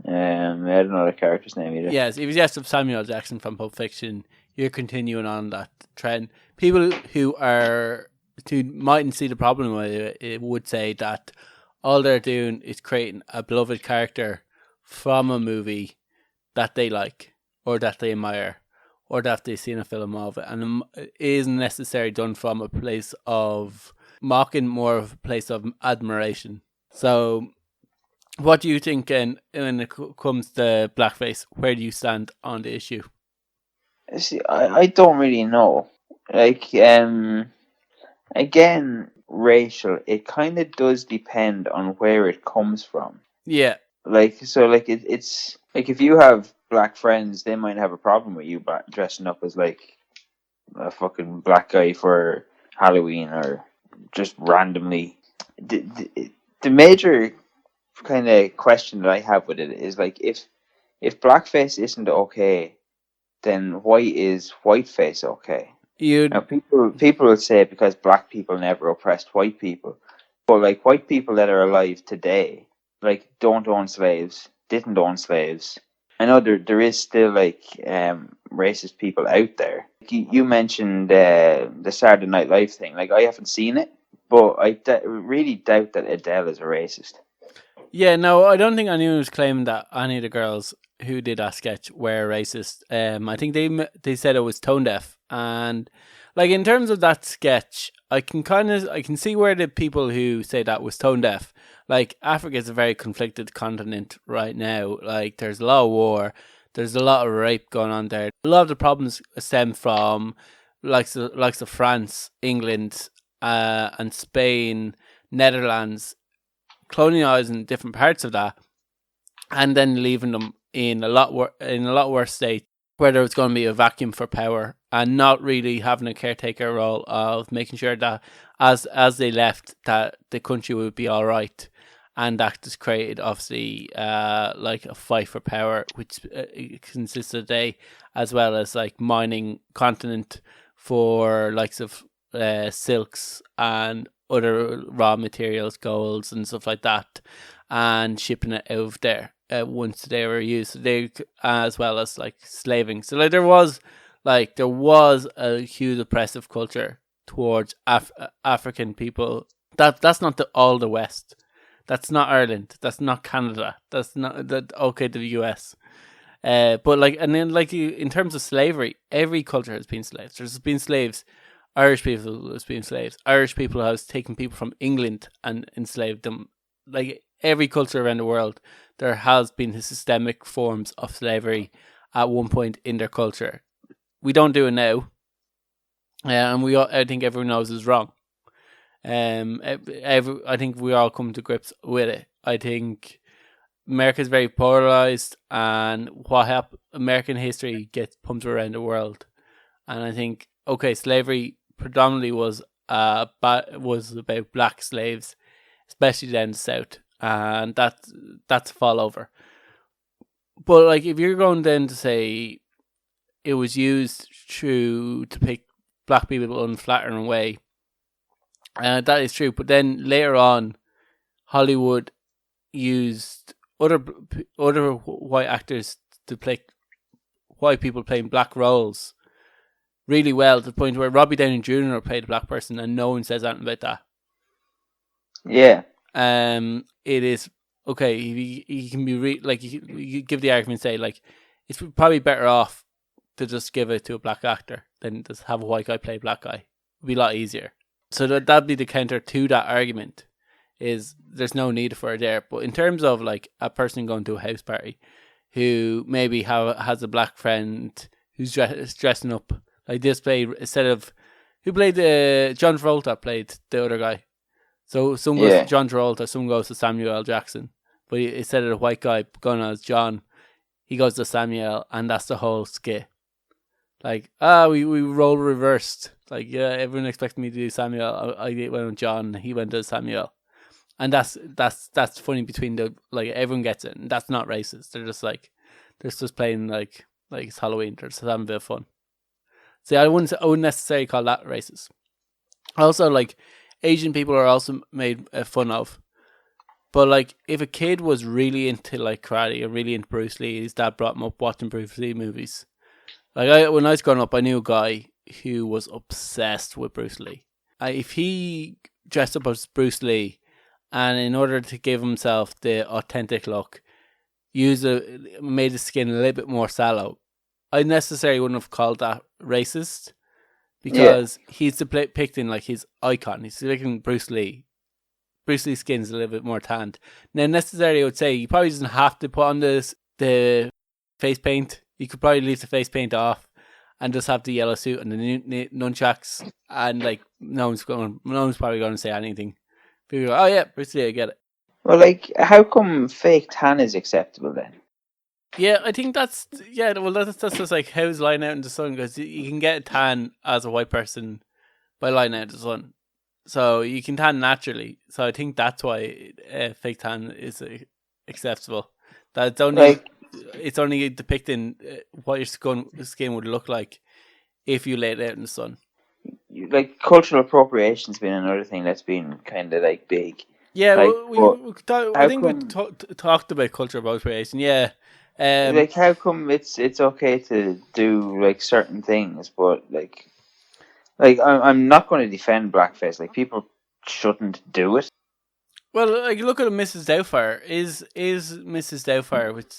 I don't know the character's name either. Yes, if you dressed up Samuel L. Jackson from Pulp Fiction, you're continuing on that trend. People who mightn't see the problem with it would say that all they're doing is creating a beloved character from a movie that they like, or that they admire, or that they've seen a film of it, and it isn't necessarily done from a place of mocking more of a place of admiration. So, what do you think when it comes to blackface? Where do you stand on the issue? See, I don't really know. Like, again, racial, it kind of does depend on where it comes from. Yeah. Like, so, like, it's like if you have black friends, they might have a problem with you dressing up as like a fucking black guy for Halloween or just randomly. The major kind of question that I have with it is like if blackface isn't okay, then why is whiteface okay? Now people will say because black people never oppressed white people, but like white people that are alive today, like don't own slaves, didn't own slaves. I know there is still like racist people out there. You mentioned the Saturday Night Live thing. Like I haven't seen it, but I really doubt that Adele is a racist. Yeah, no, I don't think anyone was claiming that any of the girls who did that sketch were racist. I think they said it was tone deaf, and like in terms of that sketch, I can see where the people who say that was tone deaf. Like Africa is a very conflicted continent right now. Like there's a lot of war, there's a lot of rape going on there. A lot of the problems stem from likes of France, England, and Spain, Netherlands, colonizing different parts of that, and then leaving them in a lot worse state, where there was going to be a vacuum for power, and not really having a caretaker role of making sure that as they left, that the country would be all right, and that just created obviously like a fight for power, which consists of today, as well as like mining continent for likes of silks and other raw materials, golds and stuff like that, and shipping it out of there once they were used. They as well as like slaving. So like there was a huge oppressive culture towards African people. That's not all the West. That's not Ireland. That's not Canada. That's not the US. But like, and then like in terms of slavery, every culture has been slaves. There's been slaves. Irish people has been slaves. Irish people has taken people from England and enslaved them. Like every culture around the world, there has been systemic forms of slavery at one point in their culture. We don't do it now, and I think everyone knows is wrong. I think we all come to grips with it. I think America is very polarized, and American history gets pumped around the world, and I think slavery predominantly was about black slaves, especially down the south, and that's a fall over. But like, if you're going then to say it was used to pick black people in a flattering way, that is true. But then later on, Hollywood used other white actors to play white people playing black roles really well, to the point where Robbie Downey Jr. played a black person and no one says anything about that. Yeah. It is okay. He can be you give the argument, say like it's probably better off to just give it to a black actor than just have a white guy play a black guy. It'd be a lot easier. So that'd be the counter to that argument. Is there's no need for it there. But in terms of like a person going to a house party who maybe has a black friend who's dressing up like this, played instead of who played John Travolta played the other guy. So some goes to John Travolta, some goes to Samuel L. Jackson. But instead of the white guy going as John, he goes to Samuel, and that's the whole skit. Like, we role reversed. Like, yeah, everyone expected me to do Samuel. I went with John, he went to Samuel. And that's funny between everyone gets it, and that's not racist. They're just playing like it's Halloween. They're just having a bit of fun. See, I wouldn't necessarily call that racist. Also, like, Asian people are also made fun of. But like, if a kid was really into like karate or really into Bruce Lee, his dad brought him up watching Bruce Lee movies. Like, when I was growing up, I knew a guy who was obsessed with Bruce Lee. If he dressed up as Bruce Lee, and in order to give himself the authentic look, made his skin a little bit more sallow, I necessarily wouldn't have called that racist, because he's depicting like his icon. He's depicting Bruce Lee. Bruce Lee's skin's a little bit more tanned. Now, necessarily, I would say he probably doesn't have to put on the face paint. You could probably leave the face paint off and just have the yellow suit and the nunchucks, and like no one's probably going to say anything. People go, "Oh yeah, Bruce Lee, I get it." Well, like, how come fake tan is acceptable then? Yeah, I think that's just like how's lying out in the sun, because you can get a tan as a white person by lying out in the sun. So you can tan naturally. So I think that's why fake tan is acceptable. That it's only depicting what your skin would look like if you laid it out in the sun. Like, cultural appropriation's been another thing that's been kind of like big. Yeah, like, I think we talked about cultural appropriation. Yeah, like, how come it's okay to do like certain things, but like I'm not going to defend blackface. Like, people shouldn't do it. Well, like, look at Mrs. Doubtfire. Is Mrs. Doubtfire, which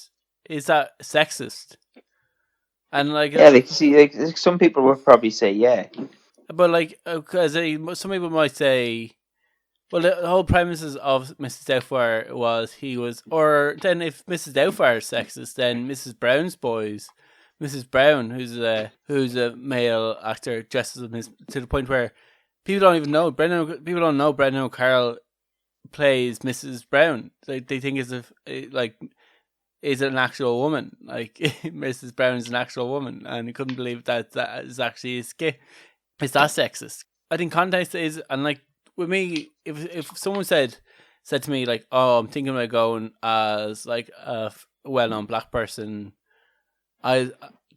is that sexist? And like, yeah, like, see, like some people would probably say yeah, but like, because some people might say, well, the whole premises of Mrs. Doubtfire was or then if Mrs. Doubtfire is sexist, then Mrs. Brown's boys. Mrs. Brown, who's a male actor, dresses up to the point where people don't even know people don't know Brendan O'Carroll plays Mrs. Brown. They think is an actual woman. Like, Mrs. Brown is an actual woman, and I couldn't believe that is actually a skit. Is that sexist? I think context is, and like with me, if someone said to me like, "Oh, I'm thinking about going as like a well-known black person,"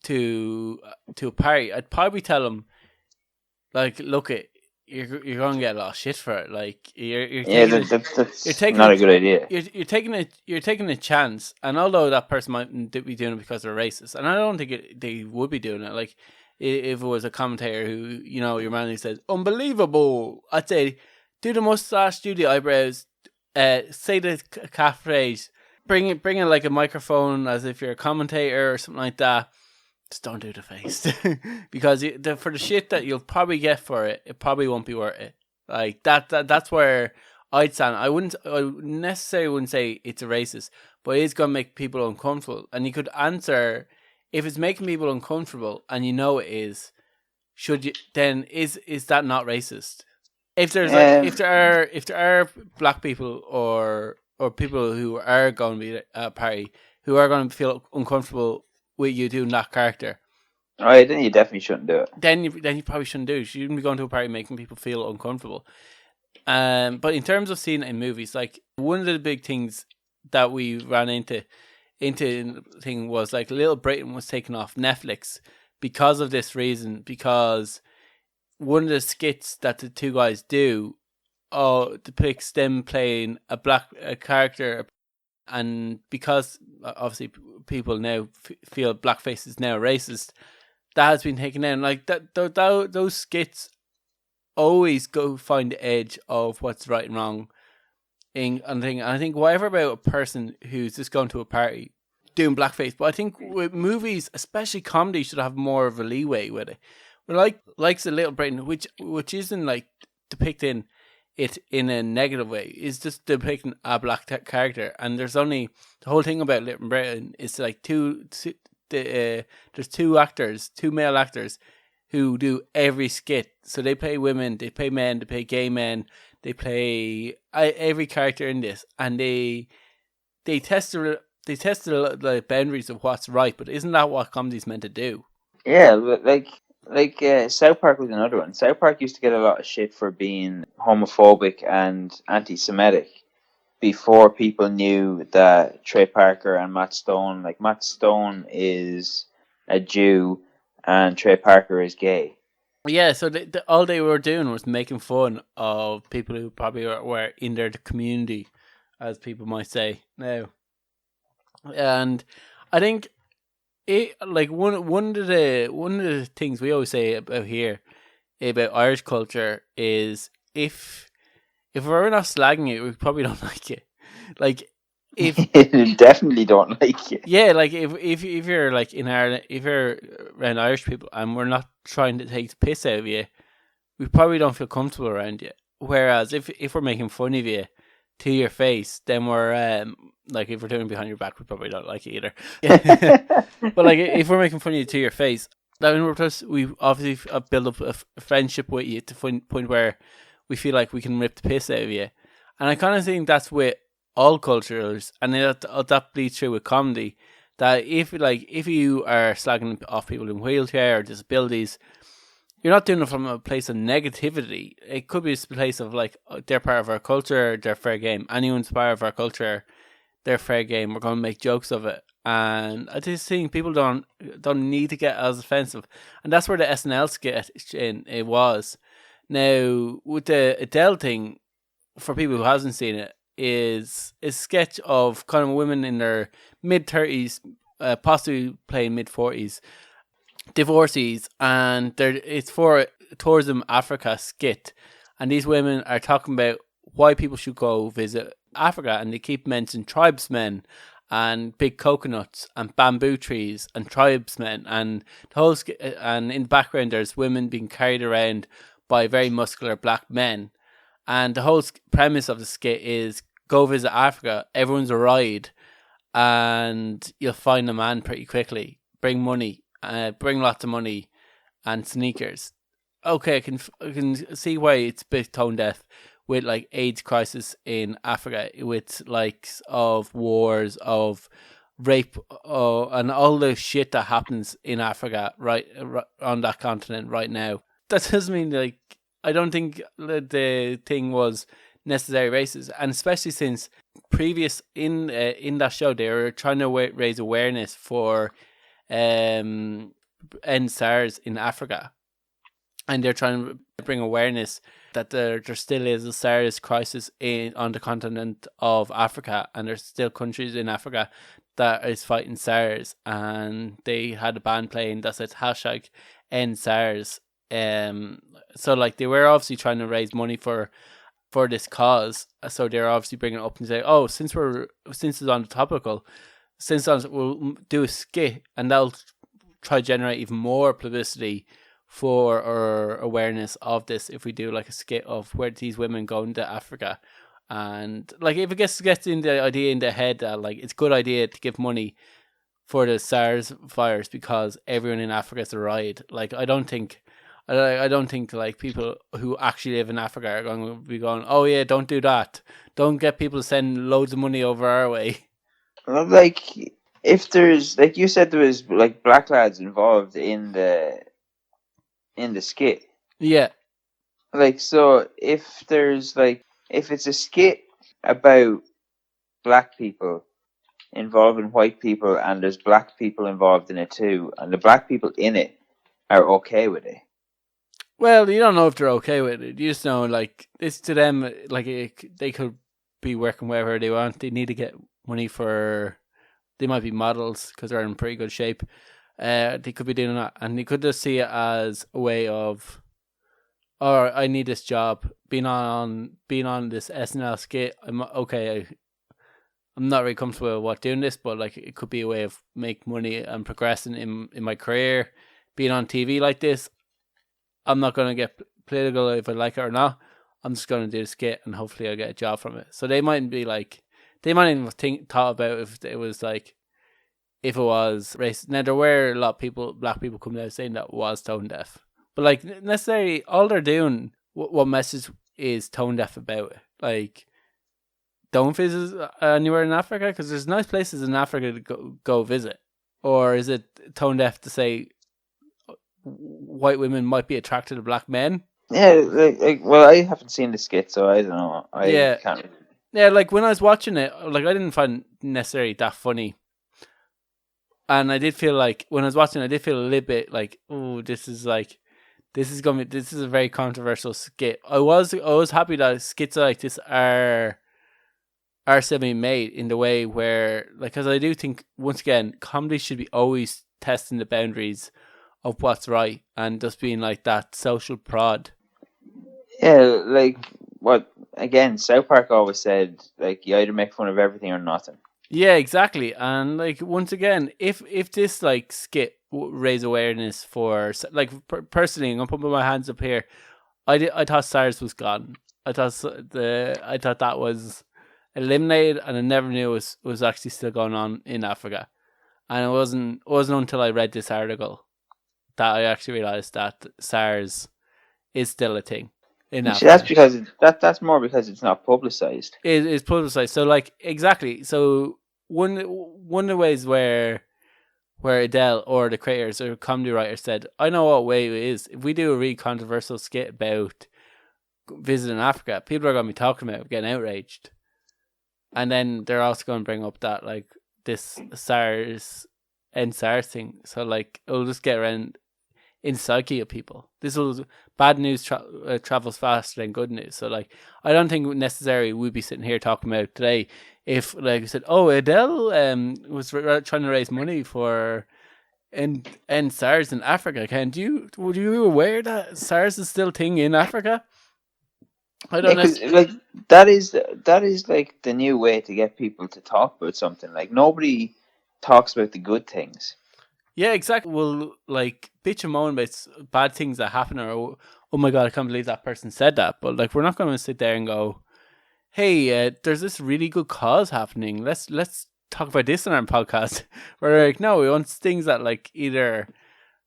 to a party, I'd probably tell them, like, look, you're going to get a lot of shit for it. Like, that's not a good idea. You're taking a chance, and although that person might be doing it because they're racist, and I don't think they would be doing it. Like, if it was a commentator who, you know, your man who says unbelievable, I'd say do the mustache, do the eyebrows, say the calf phrase. Bring in like a microphone as if you're a commentator or something like that. Just don't do the face, because for the shit that you'll probably get for it, it probably won't be worth it. Like that's where I'd stand. I necessarily wouldn't say it's a racist, but it is gonna make people uncomfortable. And you could answer, if it's making people uncomfortable, and you know it is, then is that not racist? If if there are black people or people who are going to be at a party who are going to feel uncomfortable with you doing that character, right, then you definitely shouldn't do it. Then you probably shouldn't do it. You shouldn't be going to a party making people feel uncomfortable. But in terms of seeing it in movies, like, one of the big things that we ran into thing was like Little Britain was taken off Netflix because of this reason, because one of the skits that the two guys do depicts them playing a black character, and because obviously people now feel blackface is now racist, that has been taken down. Like, that those skits always go find the edge of what's right and wrong. And I think whatever about a person who's just going to a party doing blackface, but I think with movies, especially comedy, should have more of a leeway with it. But like the Little Britain, which isn't like depicting it in a negative way, is just depicting a black character. And there's only, the whole thing about Little Britain is like there's two male actors who do every skit. So they play women, they play men, they play gay men, they play every character in this, and they test the boundaries of what's right. But isn't that what comedy's meant to do? Yeah, like South Park was another one. South Park used to get a lot of shit for being homophobic and anti-Semitic before people knew that Trey Parker and Matt Stone, like, Matt Stone is a Jew and Trey Parker is gay. Yeah, so all they were doing was making fun of people who probably were in their community, as people might say now. And I think it, like, one of the things we always say about here about Irish culture is if we're not slagging it, we probably don't like it. Like, if definitely don't like you. yeah, like if you're like in Ireland, if you're around Irish people and we're not trying to take the piss out of you, we probably don't feel comfortable around you. Whereas if we're making fun of you to your face, then we're like if we're doing it behind your back, we probably don't like it either. But like if we're making fun of you to your face, then we obviously build up a friendship with you to the point where we feel like we can rip the piss out of you. And I kind of think that's with all cultures, and that bleeds through with comedy. That if you are slagging off people in wheelchair or disabilities, you're not doing it from a place of negativity. It could be a place of like they're part of our culture, they're fair game. Anyone's part of our culture, they're fair game. We're going to make jokes of it, and I just think people don't need to get as offensive, and that's where the SNL skit in it was. Now with the Adele thing, for people who hasn't seen it, is a sketch of kind of women in their mid-30s, possibly playing mid-40s, divorcees, and it's for a Tourism Africa skit, and these women are talking about why people should go visit Africa, and they keep mentioning tribesmen and big coconuts and bamboo trees and tribesmen, and the whole and in the background there's women being carried around by very muscular black men. And the whole premise of the skit is go visit Africa, everyone's a ride, and you'll find a man pretty quickly. Bring money, bring lots of money and sneakers. Okay, I can see why it's a bit tone deaf with like AIDS crisis in Africa, with likes of wars, of rape, and all the shit that happens in Africa right on that continent right now. That doesn't mean like I don't think the thing was necessary racist, and especially since previous in that show they were trying to raise awareness for end SARS in Africa, and they're trying to bring awareness that there still is a SARS crisis on the continent of Africa, and there's still countries in Africa that is fighting SARS, and they had a band playing that says hashtag end SARS. So like they were obviously trying to raise money for this cause, so they're obviously bringing it up and say, oh, since it's on the topical, we'll do a skit, and that'll try to generate even more publicity for our awareness of this if we do like a skit of where these women go into Africa. And like if it gets in the idea in their head that like it's a good idea to give money for the SARS virus because everyone in Africa is a ride, like I don't think like people who actually live in Africa are going to be going, oh yeah, don't do that. Don't get people to send loads of money over our way. Well, like if there's like you said, there was like black lads involved in the skit. Yeah. Like so, if it's a skit about black people involving white people, and there's black people involved in it too, and the black people in it are okay with it. Well, you don't know if they're okay with it. You just know, like, it's to them, like, they could be working wherever they want. They need to get money they might be models because they're in pretty good shape. They could be doing that, and they could just see it as a way of, or I need this job. Being on this SNL skit, I'm okay. I'm not really comfortable with doing this, but like, it could be a way of make money and progressing in my career. Being on TV like this, I'm not going to get political if I like it or not. I'm just going to do the skit and hopefully I'll get a job from it. So they mightn't even thought about if it was like, if it was racist. Now there were a lot of people, black people coming out saying that it was tone deaf. But like necessarily all they're doing, what message is tone deaf about it? Like, don't visit anywhere in Africa because there's nice places in Africa to go visit. Or is it tone deaf to say white women might be attracted to black men? Yeah, well, I haven't seen the skit, so I don't know. Can't. Yeah, like when I was watching it, like I didn't find it necessarily that funny, and I did feel like when I was watching, I did feel a little bit like, oh, this is a very controversial skit. I was happy that skits like this are still being made in the way where, like, because I do think once again, comedy should be always testing the boundaries of what's right and just being like that social prod. Yeah, like what again? South Park always said, like, you either make fun of everything or nothing. Yeah, exactly. And like once again, if this like skit raise awareness for like personally, I'm gonna put my hands up here. I thought SARS was gone. I thought that was eliminated, and I never knew it was actually still going on in Africa. And it wasn't until I read this article that I actually realized that SARS is still a thing in See, that's Africa. because that's more because it's not publicized. It is publicized. So like exactly. So one of the ways where Adele or the creators or comedy writers said, I know what way it is. If we do a really controversial skit about visiting Africa, people are going to be talking about it, getting outraged. And then they're also going to bring up that, like, this SARS thing. So, like, it'll just get around in psyche of people. Bad news travels faster than good news. So, like, I don't think necessarily we'd be sitting here talking about today if, like, we said, oh, Adele was trying to raise money for end SARS in Africa. Were you aware that SARS is still a thing in Africa? I don't know. Because like that is like the new way to get people to talk about something. Like nobody talks about the good things. Yeah, exactly. We'll like bitch and moan about bad things that happen, or oh my god, I can't believe that person said that. But like, we're not going to sit there and go, hey, there's this really good cause happening. Let's talk about this in our podcast. We're like, no, we want things that like either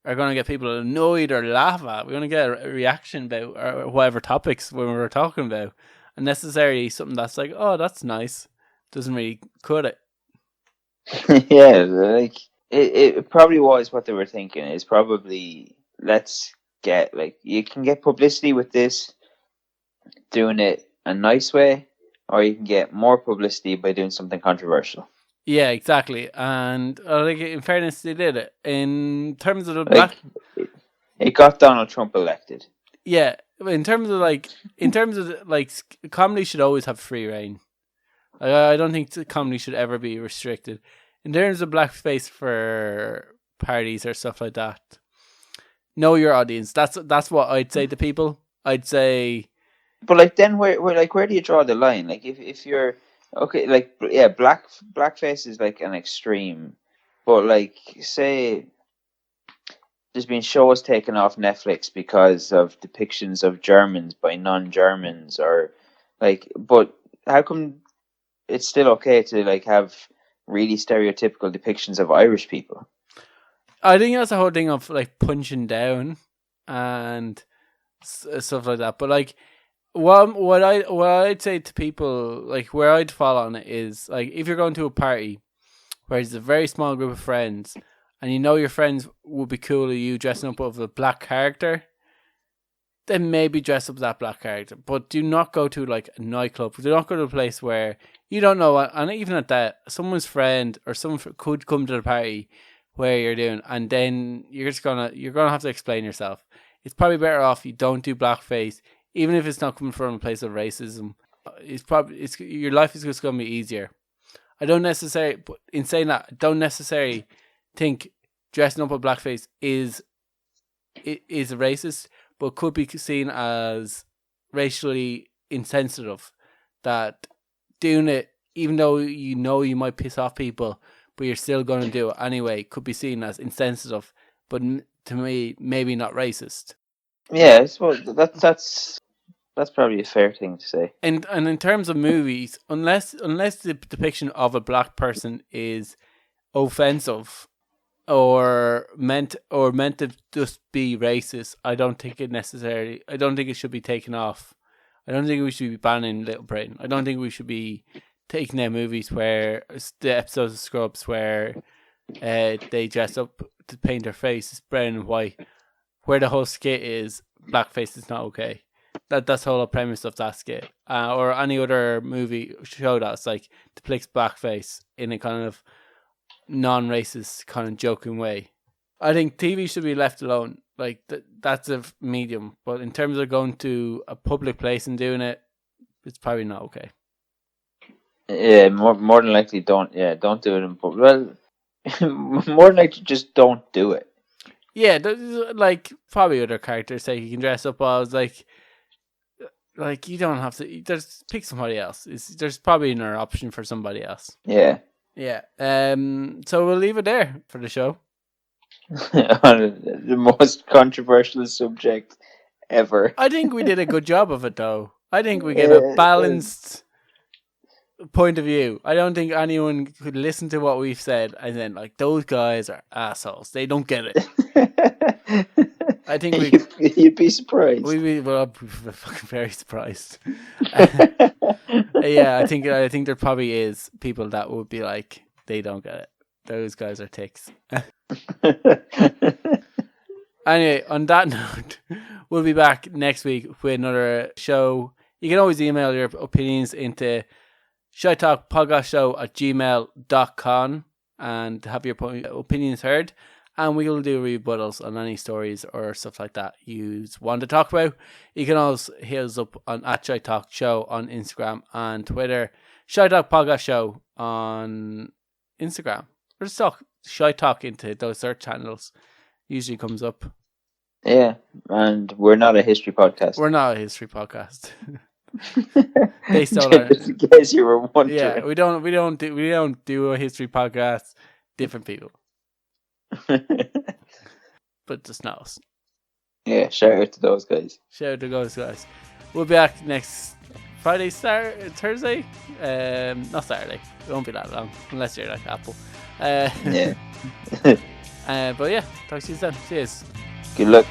are going to get people annoyed or laugh at. We want to get a reaction about or whatever topics when we're talking about, and necessarily something that's like, oh, that's nice, doesn't really cut it. Yeah, like it probably was what they were thinking. Is probably let's get like you can get publicity with this doing it a nice way, or you can get more publicity by doing something controversial. Yeah, exactly. And like in fairness, they did it in terms of the Like it got Donald Trump elected. Yeah, in terms of comedy should always have free reign. I don't think comedy should ever be restricted. In terms of blackface for parties or stuff like that, know your audience. That's what I'd say to people. I'd say, but like then where do you draw the line? Like if you're okay, like yeah, blackface is like an extreme, but like say there's been shows taken off Netflix because of depictions of Germans by non-Germans, or like, but how come it's still okay to like have really stereotypical depictions of Irish people? I think that's the whole thing of like punching down and stuff like that. But like, what I'd say to people, like where I'd fall on it is like if you're going to a party where it's a very small group of friends and you know your friends would be cool with you dressing up with a black character, then maybe dress up that black character. But do not go to like a nightclub. Do not go to a place where you don't know, and even at that, someone's friend or someone could come to the party where you're doing, and then you're gonna have to explain yourself. It's probably better off you don't do blackface, even if it's not coming from a place of racism. It's your life is just gonna be easier. I don't necessarily, but in saying that, I don't necessarily think dressing up with blackface is racist, but could be seen as racially insensitive. That doing it, even though you know you might piss off people, but you're still going to do it anyway, could be seen as insensitive, but to me, maybe not racist. Yeah, I suppose that's probably a fair thing to say. And in terms of movies, unless the depiction of a black person is offensive or meant to just be racist, I don't think it should be taken off. I don't think we should be banning Little Britain. I don't think we should be taking out movies where the episodes of Scrubs where they dress up to paint their faces brown and white, where the whole skit is blackface is not okay. That's the whole premise of that skit, or any other movie show that's like depicts blackface in a kind of non-racist kind of joking way. I think TV should be left alone. Like that's a medium, but in terms of going to a public place and doing it, it's probably not okay. Yeah, more than likely don't do it in public. Well, more than likely just don't do it. Yeah, like probably other characters say you can dress up as like you don't have to. There's pick somebody else. There's probably another option for somebody else. Yeah. Yeah. So we'll leave it there for the show. On the most controversial subject ever. I think we did a good job of it, though. I think we gave a balanced point of view. I don't think anyone could listen to what we've said and then like those guys are assholes. They don't get it. I think you'd be surprised. I'd be fucking very surprised. Yeah, I think there probably is people that would be like, they don't get it. Those guys are ticks. Anyway, on that note, we'll be back next week with another show. You can always email your opinions into shitetalkpodcastshow@gmail.com and have your opinions heard. And we will do rebuttals on any stories or stuff like that you want to talk about. You can also hit us up on @Shite Talk Show on Instagram and Twitter. Shite Talk Podcast Show on Instagram. Or just talk Shite Talk into those search channels. Usually comes up. Yeah, and we're not a history podcast. We're not a history podcast. Based on just in case you were wondering. Yeah, we don't do a history podcast. Different people. But just not us. Yeah, shout out to those guys. Shout out to those guys. We'll be back next Friday, Thursday. Not Saturday. It won't be that long unless you're like Apple. Yeah. But yeah, talk to you then. Cheers. Good luck.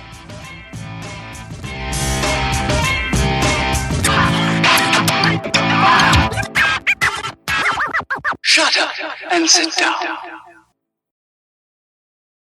Shut up and sit down.